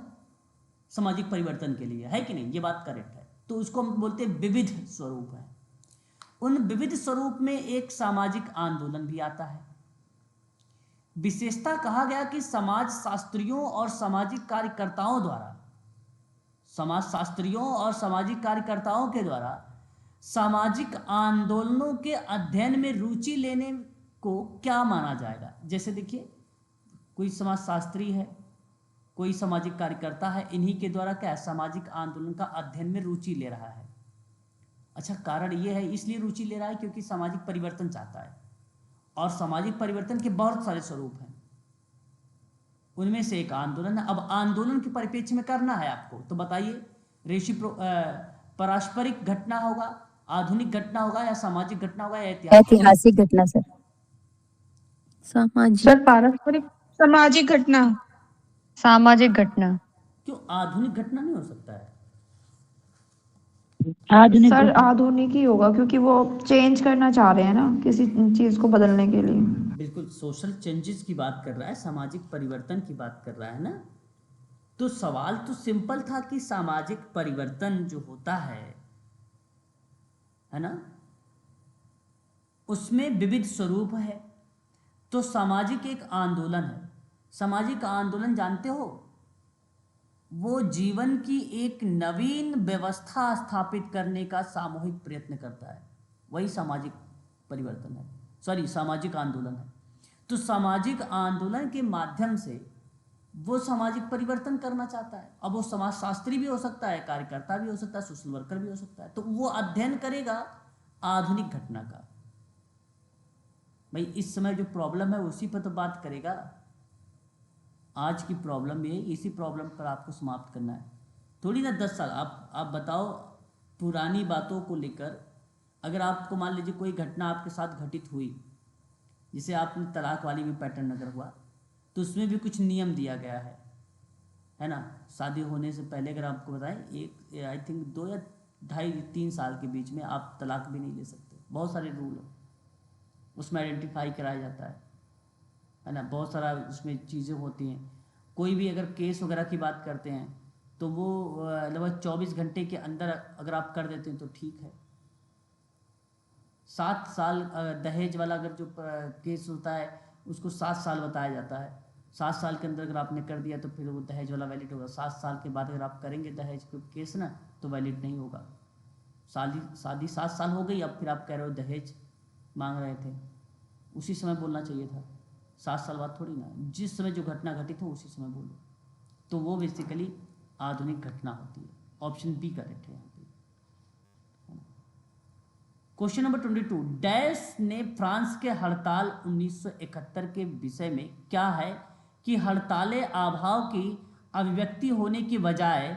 सामाजिक परिवर्तन के लिए, है कि नहीं? ये बात करेक्ट है। तो उसको हम बोलते हैं विविध स्वरूप है। उन विविध स्वरूप में एक सामाजिक आंदोलन भी आता है। विशेषता कहा गया कि समाज शास्त्रियों और सामाजिक कार्यकर्ताओं द्वारा, समाज शास्त्रियों और सामाजिक कार्यकर्ताओं के द्वारा सामाजिक आंदोलनों के अध्ययन में रुचि लेने को क्या माना जाएगा? जैसे देखिए कोई समाज शास्त्री है, कोई सामाजिक कार्यकर्ता है, इन्हीं के द्वारा क्या सामाजिक आंदोलन का अध्ययन में रुचि ले रहा है। अच्छा कारण ये है, इसलिए रुचि ले रहा है क्योंकि सामाजिक परिवर्तन चाहता है, और सामाजिक परिवर्तन के बहुत सारे स्वरूप हैं, उनमें से एक आंदोलन है। अब आंदोलन के परिप्रेक्ष्य में करना है आपको, तो बताइए पारस्परिक घटना होगा, आधुनिक घटना होगा, या सामाजिक घटना होगा, या ऐतिहासिक घटना सर। सामाजिक। सर पारस्परिक। सामाजिक घटना। सामाजिक घटना। क्यों आधुनिक घटना नहीं हो सकता है? आधुनिक सर घटना। आधुनिक ही होगा क्योंकि वो चेंज करना चाह रहे हैं ना, किसी चीज को बदलने के लिए। बिल्कुल सोशल चेंजेस की बात कर रहा है, सामाजिक परिवर्तन की बात कर रहा है ना। तो सवाल तो सिंपल था कि सामाजिक परिवर्तन जो होता है ना, उसमें विविध स्वरूप है। तो सामाजिक एक आंदोलन है। सामाजिक आंदोलन जानते हो, वो जीवन की एक नवीन व्यवस्था स्थापित करने का सामूहिक प्रयत्न करता है, वही सामाजिक परिवर्तन है, सॉरी सामाजिक आंदोलन है। तो सामाजिक आंदोलन के माध्यम से वो सामाजिक परिवर्तन करना चाहता है। अब वो समाज शास्त्री भी हो सकता है, कार्यकर्ता भी हो सकता है, सोशल वर्कर भी हो सकता है। तो वो अध्ययन करेगा आधुनिक घटना का। भाई इस समय जो प्रॉब्लम है उसी पर तो बात करेगा। आज की प्रॉब्लम ये, इसी प्रॉब्लम पर आपको समाप्त करना है। थोड़ी ना 10 साल आप बताओ पुरानी बातों को लेकर, अगर आपको मान लीजिए कोई घटना आपके साथ घटित हुई जिसे आपने तलाक वाली भी पैटर्न अगर हुआ तो उसमें भी कुछ नियम दिया गया है ना। शादी होने से पहले अगर आपको बताएं, एक आई थिंक 2 या 2.5-3 साल के बीच में आप तलाक भी नहीं ले सकते। बहुत सारे रूल हैं उसमें, आइडेंटिफाई कराया जाता है ना। बहुत सारा उसमें चीज़ें होती हैं। कोई भी अगर केस वगैरह की बात करते हैं तो वो लगभग 24 घंटे के अंदर अगर आप कर देते हैं तो ठीक है। 7 साल दहेज वाला अगर जो केस होता है उसको 7 साल बताया जाता है। 7 साल के अंदर अगर आपने कर दिया तो फिर वो दहेज वाला वैलिड होगा। 7 साल के बाद अगर आप करेंगे दहेज को केस ना तो वैलिड नहीं होगा। शादी 7 साल हो गई, अब फिर आप कह रहे हो दहेज मांग रहे थे, उसी समय बोलना चाहिए था। 7 साल बाद थोड़ी ना, जिस समय जो घटना घटित हो उसी समय बोलो। तो वो बेसिकली आधुनिक घटना होती है। ऑप्शन बी करेक्ट है यहाँ पे। क्वेश्चन नंबर 22, डैश ने फ्रांस के हड़ताल 1971 के विषय में क्या है कि हड़तालें अभाव की अभिव्यक्ति होने की बजाय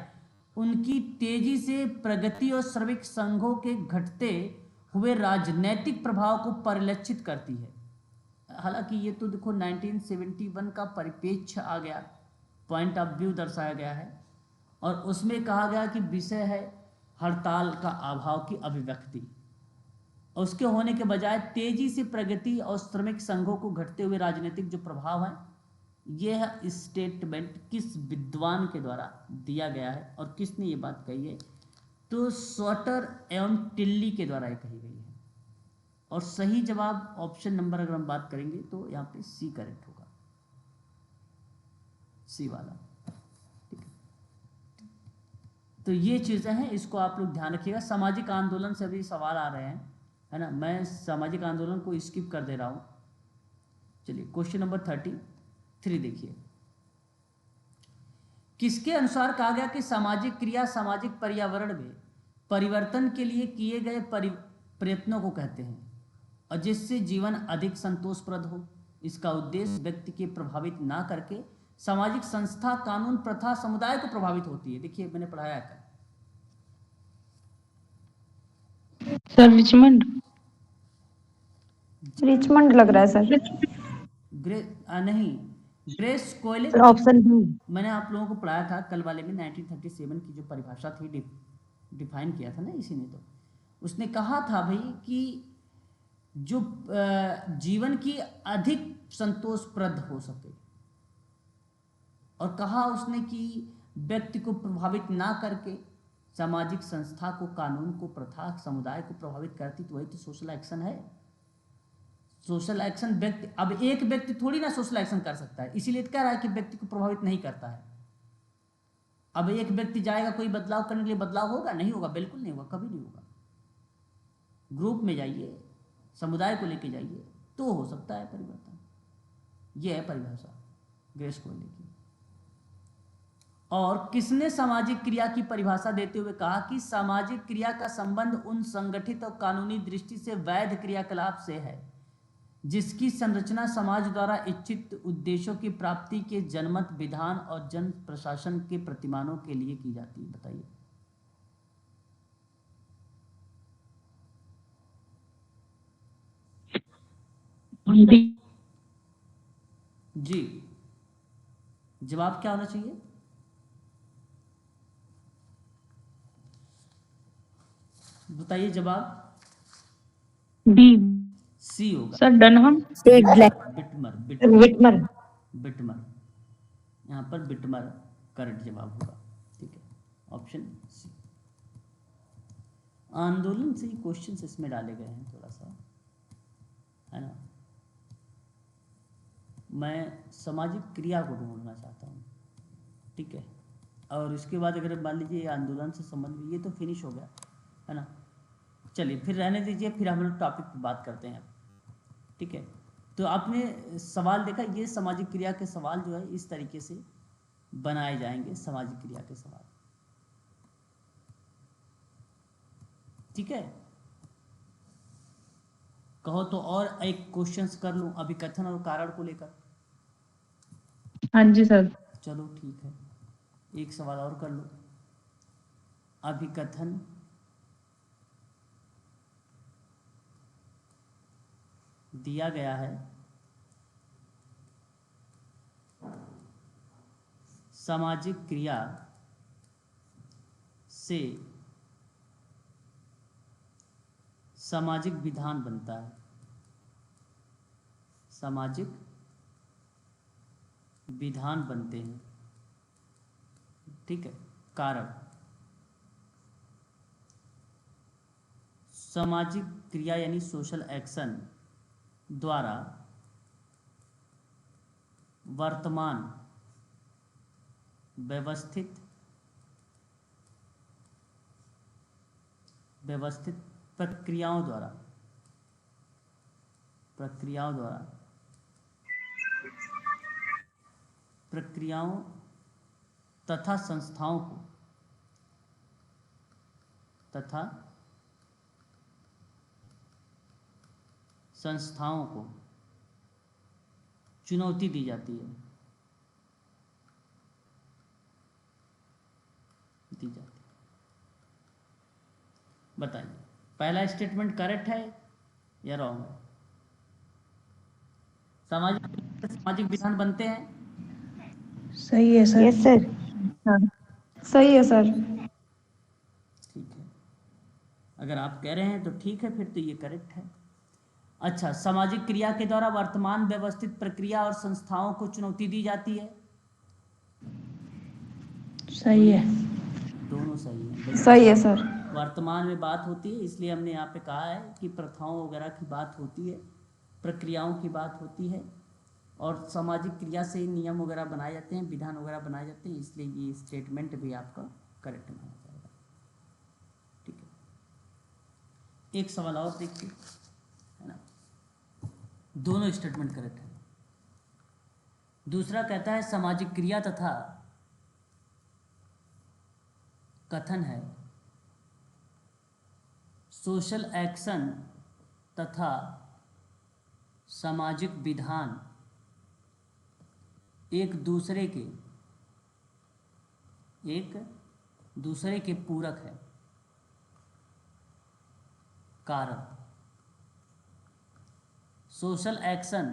उनकी तेजी से प्रगति और श्रमिक संघों के घटते हुए राजनैतिक प्रभाव को परिलक्षित करती है। हालांकि ये तो देखो 1971 का परिप्रेक्ष्य आ गया, पॉइंट ऑफ व्यू दर्शाया गया है और उसमें कहा गया कि विषय है हड़ताल का अभाव की अभिव्यक्ति, उसके होने के बजाय तेजी से प्रगति और श्रमिक संघों को घटते हुए राजनीतिक जो प्रभाव है। यह स्टेटमेंट किस विद्वान के द्वारा दिया गया है और किसने ये बात कही है? तो सॉटर एवं टिल्ली के द्वारा ये कही गई है। और सही जवाब ऑप्शन नंबर अगर हम बात करेंगे तो यहाँ पे सी करेक्ट होगा, सी वाला। ठीक है, तो ये चीजें हैं, इसको आप लोग ध्यान रखिएगा। सामाजिक आंदोलन से अभी सवाल आ रहे हैं, है ना। मैं सामाजिक आंदोलन को स्किप कर दे रहा हूं। चलिए क्वेश्चन नंबर 33 देखिए। किसके अनुसार कहा गया कि सामाजिक क्रिया सामाजिक पर्यावरण में परिवर्तन के लिए किए गए प्रयत्नों को कहते हैं और जिससे जीवन अधिक संतोषप्रद हो। इसका उद्देश्य व्यक्ति के प्रभावित ना करके सामाजिक संस्था, कानून, प्रथा, समुदाय को प्रभावित होती है। देखिए मैंने पढ़ाया है सर रिचमंड। रिचमंड लग रहा है सर। नहीं, Grace Coyle. Sir option B. मैंने आप लोगों को पढ़ाया था कल वाले में, 1937 की जो परिभाषा थी, डिफाइन किया था ना इसी ने। तो उसने कहा था भाई कि जो जीवन की अधिक संतोषप्रद हो सके, और कहा उसने कि व्यक्ति को प्रभावित ना करके सामाजिक संस्था को, कानून को, प्रथा, समुदाय को प्रभावित करती। तो वही तो सोशल एक्शन है। सोशल एक्शन व्यक्ति, अब एक व्यक्ति थोड़ी ना सोशल एक्शन कर सकता है, इसीलिए कह रहा है कि व्यक्ति को प्रभावित नहीं करता है। अब एक व्यक्ति जाएगा कोई बदलाव करने के लिए, बदलाव होगा? नहीं होगा, बिल्कुल नहीं होगा, कभी नहीं होगा। ग्रुप में जाइए, समुदाय को लेके जाइए तो हो सकता है परिवर्तन। यह है परिभाषा ग्रेस कोयले की। और किसने सामाजिक क्रिया की परिभाषा देते हुए कहा कि सामाजिक क्रिया का संबंध उन संगठित और कानूनी दृष्टि से वैध क्रियाकलाप से है जिसकी संरचना समाज द्वारा इच्छित उद्देश्यों की प्राप्ति के जनमत, विधान और जन प्रशासन के प्रतिमानों के लिए की जाती है। बताइए। जी, जवाब क्या होना चाहिए? बताइए जवाब। बी। सी होगा सर डनहम। बिटमर। विटमर। बिटमर, यहाँ पर बिटमर करेक्ट जवाब होगा। ठीक है, ऑप्शन सी। आंदोलन से ही क्वेश्चन इसमें डाले गए हैं थोड़ा सा, है ना। मैं सामाजिक क्रिया को ढूंढना चाहता हूँ, ठीक है। और इसके बाद अगर मान लीजिए आंदोलन से संबंधित, ये तो फिनिश हो गया, है ना। चलिए फिर रहने दीजिए, फिर हम लोग टॉपिक पर बात करते हैं, ठीक है। तो आपने सवाल देखा, ये सामाजिक क्रिया के सवाल जो है इस तरीके से बनाए जाएंगे, सामाजिक क्रिया के सवाल, ठीक है। कहो तो और एक क्वेश्चंस कर लूं अभिकथन और कारण को लेकर। हाँ जी सर। चलो ठीक है, एक सवाल और कर लो। अभिकथन दिया गया है सामाजिक क्रिया से सामाजिक विधान बनता है। सामाजिक विधान बनते हैं, ठीक है। कारण सामाजिक क्रिया यानी सोशल एक्शन द्वारा वर्तमान व्यवस्थित प्रक्रियाओं द्वारा तथा संस्थाओं को चुनौती दी जाती है। बताइए, पहला स्टेटमेंट करेक्ट है या रॉन्ग है? सामाजिक विधान बनते हैं। सही है सर। Yes sir. सही है सर। ठीक है, अगर आप कह रहे हैं तो ठीक है, फिर तो ये करेक्ट है। अच्छा, सामाजिक क्रिया के द्वारा वर्तमान व्यवस्थित प्रक्रिया और संस्थाओं को चुनौती दी जाती है। सही है। दोनों सही है। सही है सर। वर्तमान में बात होती है, इसलिए हमने यहाँ पे कहा है कि प्रथाओं वगैरह की बात होती है, प्रक्रियाओं की बात होती है, और सामाजिक क्रिया से नियम वगैरह बनाए जाते हैं, विधान वगैरह बनाए जाते हैं, इसलिए ये स्टेटमेंट भी आपका करेक्ट माना जाएगा। ठीक है, एक सवाल और देखिए, है ना, दोनों स्टेटमेंट करेक्ट है। दूसरा कहता है सामाजिक क्रिया तथा कथन है सोशल एक्शन तथा सामाजिक विधान एक दूसरे के पूरक है। कारण सोशल एक्शन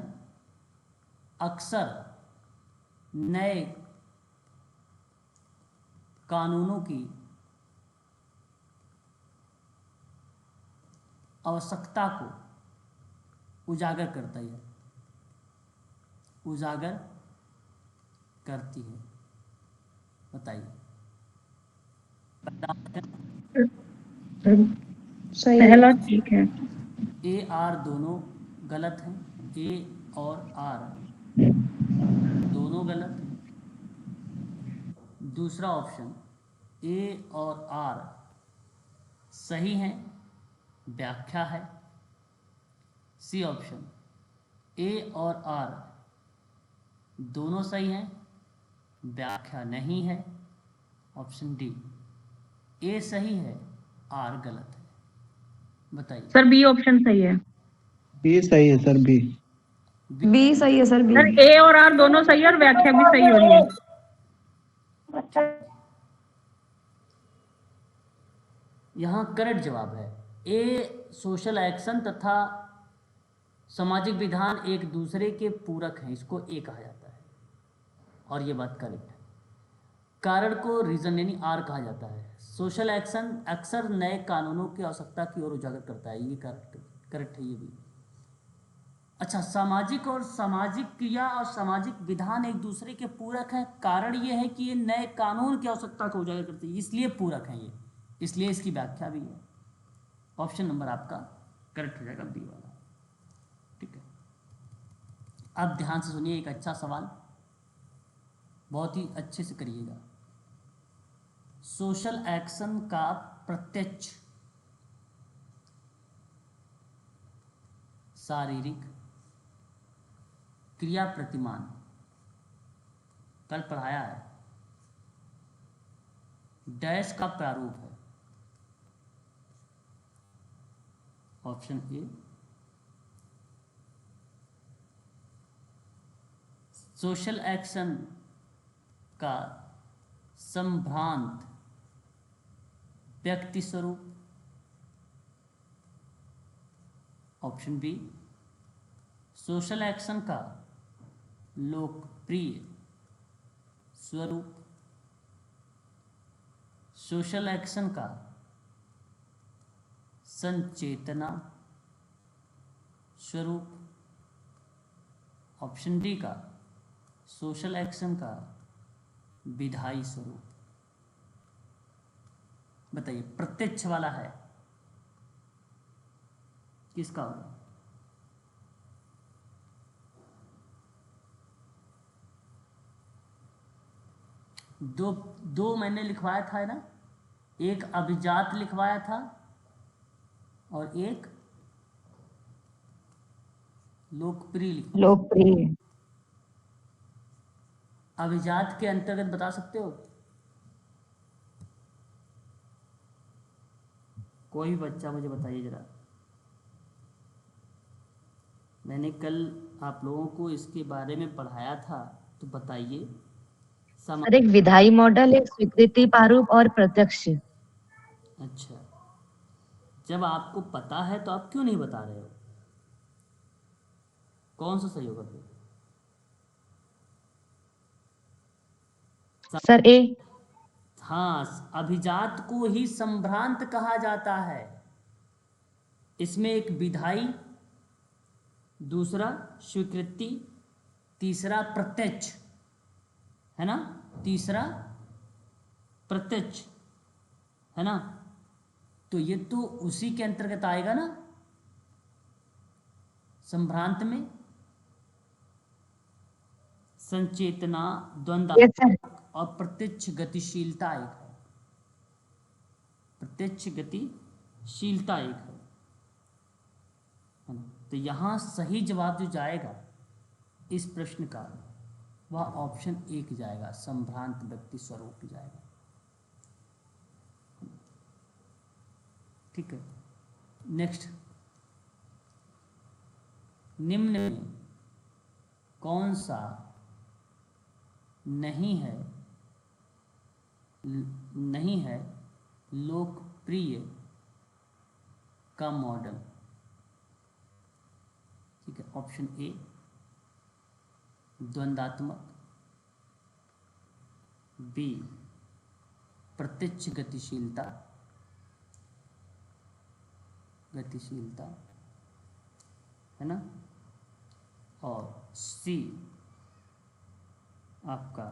अक्सर नए कानूनों की आवश्यकता को उजागर करती है। बताइए। पहला ठीक है। ए आर दोनों गलत हैं, ए और आर दोनों गलत हैं। दूसरा ऑप्शन ए और आर सही हैं, व्याख्या है। सी ऑप्शन ए और आर दोनों सही हैं, व्याख्या नहीं है। ऑप्शन डी ए सही है, आर गलत है। बताइए। सर बी ऑप्शन सही है। बी सही है सर, बी। बी सही है सर। बी। सर ए और आर दोनों सही है और व्याख्या भी सही हो रही है। यहाँ करेक्ट जवाब है ए, सोशल एक्शन तथा सामाजिक विधान एक दूसरे के पूरक हैं, इसको ए कहा जाता है, और ये बात करेक्ट है। कारण को रीजन यानी आर कहा जाता है। सोशल एक्शन अक्सर नए कानूनों की आवश्यकता की ओर उजागर करता है, ये करेक्ट है ये भी। अच्छा, सामाजिक क्रिया और सामाजिक विधान एक दूसरे के पूरक हैं। कारण ये है कि ये नए कानून की आवश्यकता को उजागर करते हैं, इसलिए पूरक हैं ये, इसलिए इसकी व्याख्या भी है। ऑप्शन नंबर आपका करेक्ट हो जाएगा, बी वाला। ठीक है, अब ध्यान से सुनिए, एक अच्छा सवाल, बहुत ही अच्छे से करिएगा। सोशल एक्शन का प्रत्यक्ष शारीरिक क्रिया प्रतिमान कल पढ़ाया है, डैश का प्रारूप है। ऑप्शन ए सोशल एक्शन का संभ्रांत व्यक्ति स्वरूप। ऑप्शन बी सोशल एक्शन का लोकप्रिय स्वरूप, सोशल एक्शन का संचेतना स्वरूप, ऑप्शन डी का सोशल एक्शन का विधायी स्वरूप। बताइए, प्रत्यक्ष वाला है, किसका होगा? दो दो मैंने लिखवाया था ना, एक अभिजात लिखवाया था और एक लोकप्रिय लिखवाया। लोकप्रिय। अभिजात के अंतर्गत बता सकते हो? कोई बच्चा मुझे बताइए जरा। मैंने कल आप लोगों को इसके बारे में पढ़ाया था, तो बताइए। सर, एक विधायी मॉडल, एक स्वीकृति प्रारूप और प्रत्यक्ष। अच्छा, जब आपको पता है तो आप क्यों नहीं बता रहे हो? कौन सा सही होगा फिर? सर ए। हाँ, अभिजात को ही संभ्रांत कहा जाता है। इसमें एक विधायी, दूसरा स्वीकृति, तीसरा प्रत्यक्ष, है ना? तीसरा प्रत्यक्ष, है ना? तो ये तो उसी के अंतर्गत आएगा ना, संभ्रांत में। संचेतना, द्वंद्वात्मक और प्रत्यक्ष गतिशीलता एक है। प्रत्यक्ष गतिशीलता एक है ना? तो यहाँ सही जवाब जो जाएगा इस प्रश्न का, वह ऑप्शन एक जाएगा, संभ्रांत व्यक्ति स्वरूप जाएगा। ठीक है, नेक्स्ट। निम्न में कौन सा नहीं है लोकप्रिय का मॉडल? ठीक है, ऑप्शन ए द्वंद्वात्मक, बी प्रत्यक्ष गतिशीलता, है ना, और सी आपका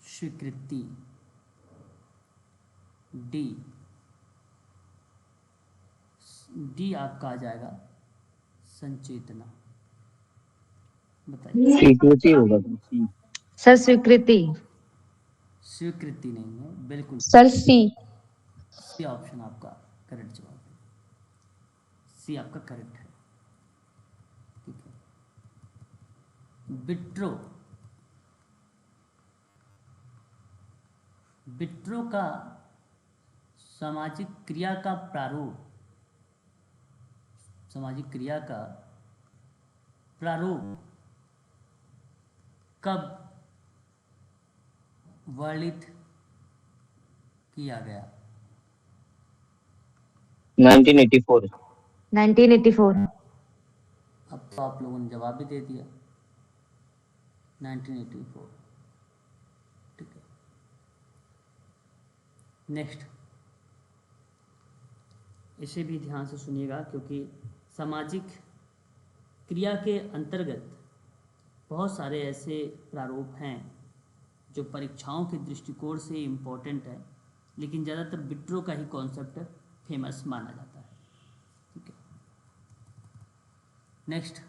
स्वीकृति, डी आपका आ जाएगा संचेतना। बताइए। स्वीकृति होगा। सर स्वीकृति। स्वीकृति नहीं है, बिल्कुल सर सी। सी ऑप्शन आपका करेक्ट जवाब है। सी आपका करेक्ट है। ठीक है, विट्रो का सामाजिक क्रिया का प्रारूप, कब वर्णित किया गया? 1984। 1984। अब तो आप लोगों ने जवाब भी दे दिया, 1984। ठीक है, नेक्स्ट। इसे भी ध्यान से सुनिएगा, क्योंकि सामाजिक क्रिया के अंतर्गत बहुत सारे ऐसे प्रारूप हैं जो परीक्षाओं के दृष्टिकोण से इम्पोर्टेंट है, लेकिन ज़्यादातर विट्रो का ही कॉन्सेप्ट फेमस माना जाता है। ठीक है, next.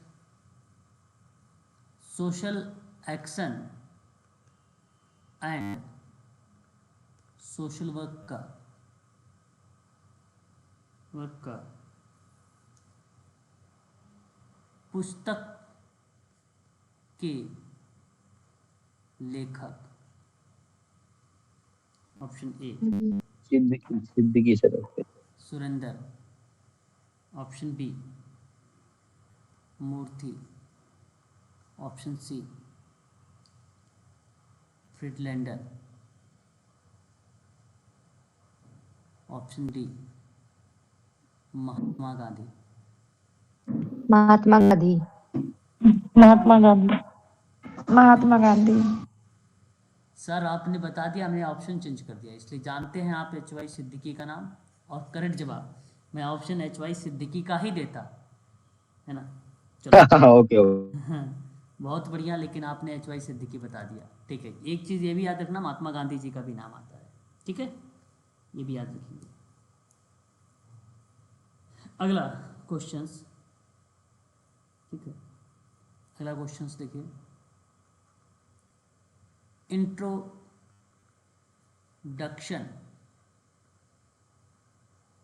Social action and social work का पुस्तक के लेखक, option A Siddiqui sir. Surendra, option B Murthy, option C Friedlander, option D Mahatma Gandhi. Mahatma Gandhi. Mahatma Gandhi. Mahatma Gandhi. Sir आपने बता दिया, हमने ऑप्शन चेंज कर दिया, इसलिए जानते हैं आप एच वाई सिद्दीकी का नाम, और करेक्ट जवाब मैं ऑप्शन एच वाई सिद्दीकी का ही देता, है ना। चलो ओके ओके। बहुत बढ़िया, लेकिन आपने एच वाई सिद्दीकी बता दिया। ठीक है, एक चीज़ ये भी याद रखना, महात्मा गांधी जी का भी नाम आता है, ठीक है, ये भी याद रखिए। अगला क्वेश्चंस, ठीक है, अगला क्वेश्चंस देखिए, इंट्रोडक्शन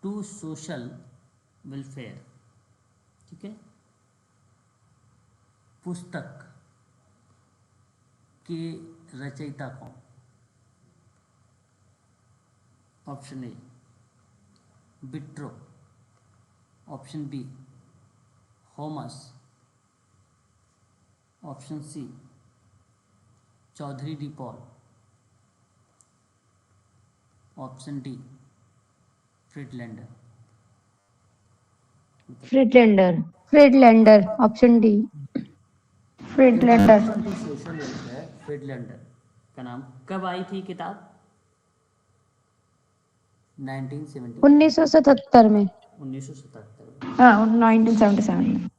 टू सोशल वेलफेयर, ठीक है, पुस्तक के रचयिता कौन? ऑप्शन ए बिट्रो, ऑप्शन बी होमस, option C Chaudhary D Paul, option D Friedlander. Friedlander option D. Friedlander. Social welfare, Friedlander का नाम कब आई थी किताब? 1970 1977 में। 1977 में। हाँ 1977 में।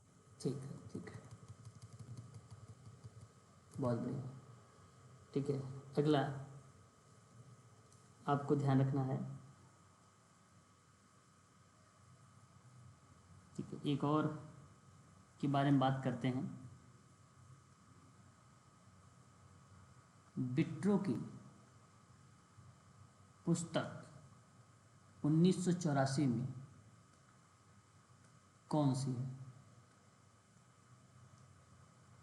ठीक है, ठीक है, बहुत बढ़िया। ठीक है, अगला आपको ध्यान रखना है, ठीक है, एक और के बारे में बात करते हैं। बिट्रो की पुस्तक 1984 में कौन सी है?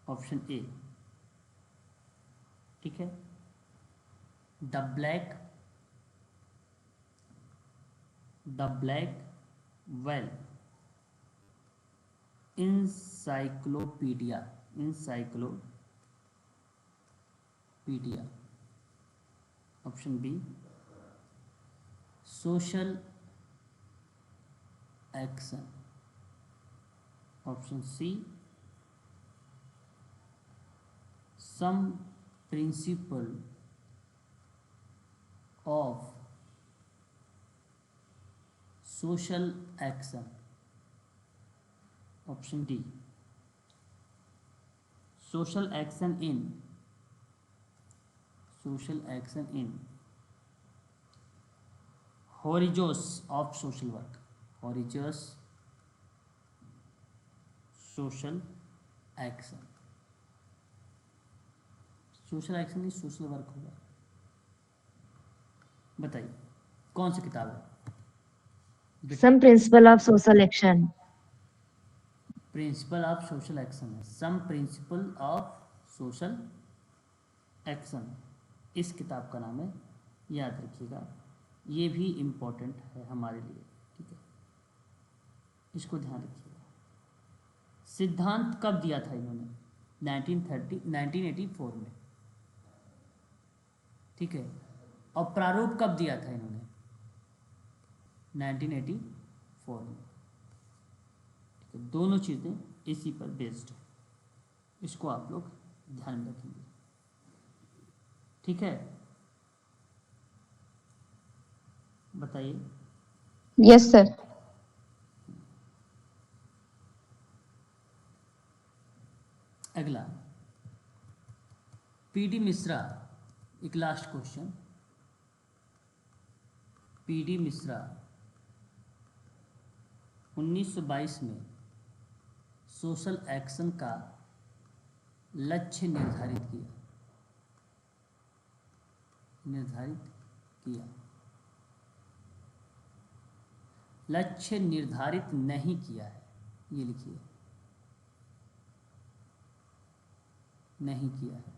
ऑप्शन ए, ठीक है, the Blackwell encyclopedia, option B social action, option C some principle of social action, option D social action in horizons of social work, horizons social action, social action नहीं social work होगा। बताइए कौन सी किताब है? Some principle of social action. Principle of social action है, some principle of social action, इस किताब का नाम है, याद रखिएगा, ये भी इम्पोर्टेंट है हमारे लिए, ठीक है, इसको ध्यान रखिएगा। सिद्धांत कब दिया था इन्होंने? 1984 में, ठीक है, और प्रारूप कब दिया था इन्होंने? 1984 में, ठीक है, दोनों चीज़ें इसी पर बेस्ड है, इसको आप लोग ध्यान में रखेंगे, ठीक है। बताइए। Yes sir. अगला पीडी मिश्रा, एक लास्ट क्वेश्चन, पीडी मिश्रा 1922 में सोशल एक्शन का लक्ष्य निर्धारित किया, लक्ष्य निर्धारित नहीं किया है, ये लिखिए, नहीं किया है।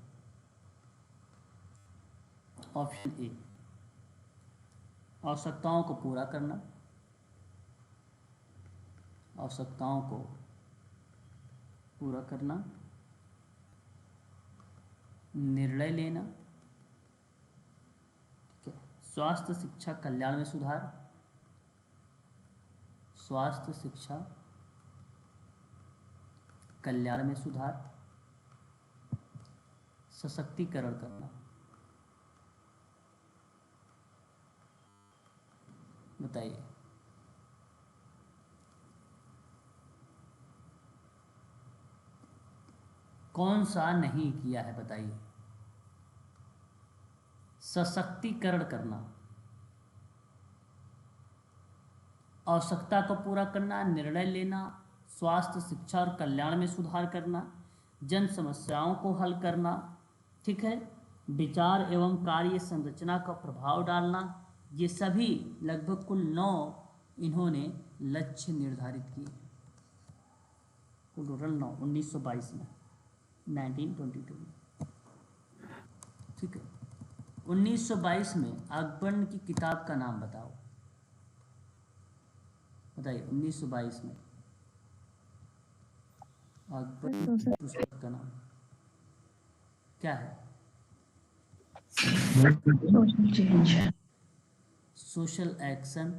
ऑप्शन ए आवश्यकताओं को पूरा करना, आवश्यकताओं को पूरा करना, निर्णय लेना, ठीक है, स्वास्थ्य शिक्षा कल्याण में सुधार, स्वास्थ्य शिक्षा कल्याण में सुधार, सशक्तिकरण करना, बताइए। कौन सा नहीं किया है बताइए। सशक्तिकरण करना, आवश्यकता को पूरा करना, निर्णय लेना, स्वास्थ्य, शिक्षा और कल्याण में सुधार करना, जन समस्याओं को हल करना, ठीक है, विचार एवं कार्य संरचना का प्रभाव डालना, ये सभी लगभग कुल 9 इन्होंने लक्ष्य निर्धारित किए। टोटल 9 1922 में, 1922 में, ठीक है। 1922 में अकबर की किताब का नाम बताओ, बताइए। 1922 में अकबर की पुस्तक का नाम क्या है? Social action,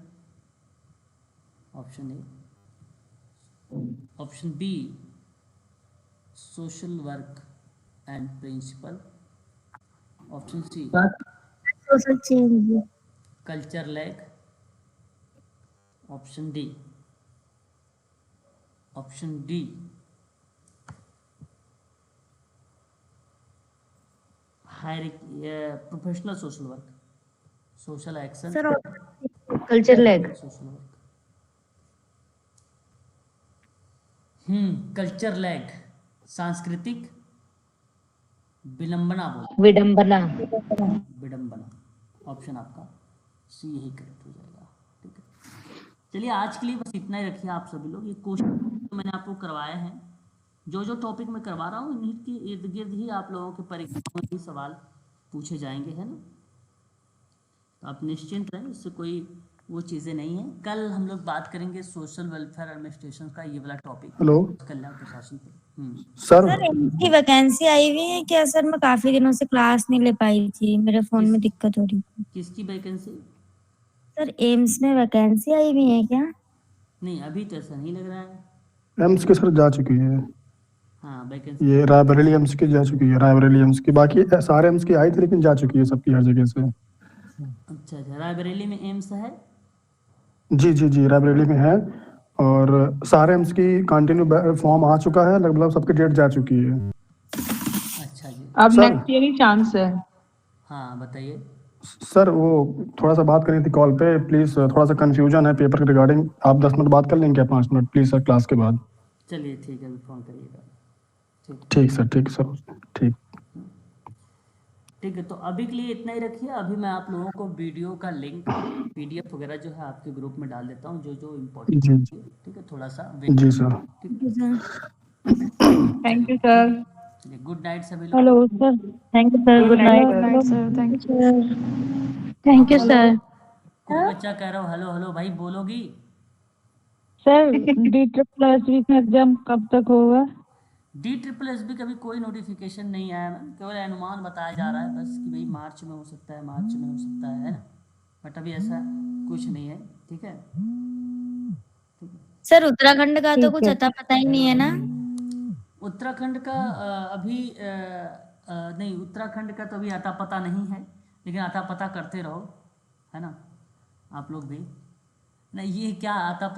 option A. Option B social work and principle. Option C social change. Culture lag. Option D higher professional social work, social action, sir culture lag. Social work. Culture lag, सांस्कृतिक विडंबना बोलो, विडंबना। विडंबना। Option आपका सी यही correct हो जाएगा, ठीक है। चलिए आज के लिए बस इतना ही रखिए आप सभी लोग। ये क्वेश्चन मैंने आपको करवाए हैं, जो टॉपिक मैं करवा रहा हूँ इन्हीं के इर्द गिर्द ही आप लोगों के परीक्षा में ही सवाल पूछे जाएंगे, है ना। तो आप निश्चिंत रहें, इससे कोई वो चीज़ें नहीं है। कल हम लोग बात करेंगे सोशल वेलफेयर एडमिनिस्ट्रेशन का, ये वाला टॉपिक, हेलो कल्याण प्रशासन पर। सर। सर इनकी वैकेंसी आई हुई है क्या सर? मैं काफी दिनों से क्लास नहीं ले पाई थी, मेरे फोन में दिक्कत हो रही थी। किसकी वैकेंसी? सर एम्स में वैकेंसी आई हुई है क्या? नहीं, अभी तो ऐसा नहीं लग रहा है। एम्स की सर जा चुकी है, हाँ वैकेंसी ये रायबरेली एम्स की जा चुकी है, रायबरेली एम्स की। बाकी सारे एम्स की आई थी लेकिन जा चुकी है सबकी हर जगह से। अच्छा, रायबरेली में एम्स है? जी रायबरेली में है, और सारे एम्स की कंटिन्यू फॉर्म आ चुका है, लगभग सबकी डेट जा चुकी है। अच्छा जी, अब सर। नेक्स्ट ईयर ही चांस है। हाँ बताइए। सर वो थोड़ा सा बात करनी थी कॉल पे, प्लीज़। थोड़ा सा कंफ्यूजन है पेपर के रिगार्डिंग, आप 10 मिनट बात कर लेंगे क्या? 5 मिनट प्लीज़ सर, क्लास के बाद। चलिए ठीक है, अभी फ़ोन करिएगा। ठीक सर, ठीक। ठीक है, तो अभी के लिए इतना ही रखिए। अभी मैं आप लोगों को वीडियो का लिंक, पीडीएफ वगैरह जो है आपके ग्रुप में डाल देता हूँ, जो इम्पोर्टेंट जी है, ठीक है। थोड़ा सा वेट, जी सर। ठीक है। Thank you sir. चलिए, गुड नाइट सभी लोग। Hello sir, thank you sir, good night. Good night sir, thank you. Thank you sir. कोई बच्चा कह रहा हो हेलो हेलो, भाई बोलोगी? सर DSSB का एग्जाम कब तक होगा? DSSB का भी कोई नोटिफिकेशन नहीं आया मैम, केवल अनुमान बताया जा रहा है बस कि भाई मार्च में हो सकता है, मार्च में हो सकता है ना। बट अभी ऐसा कुछ नहीं है, ठीक है। सर उत्तराखंड का तो कुछ अता पता ही नहीं है ना? उत्तराखंड का नहीं, उत्तराखंड का तो अभी अता पता नहीं है, लेकिन अता पता करते रहो, है ना आप लोग भी। नहीं, ये क्या आता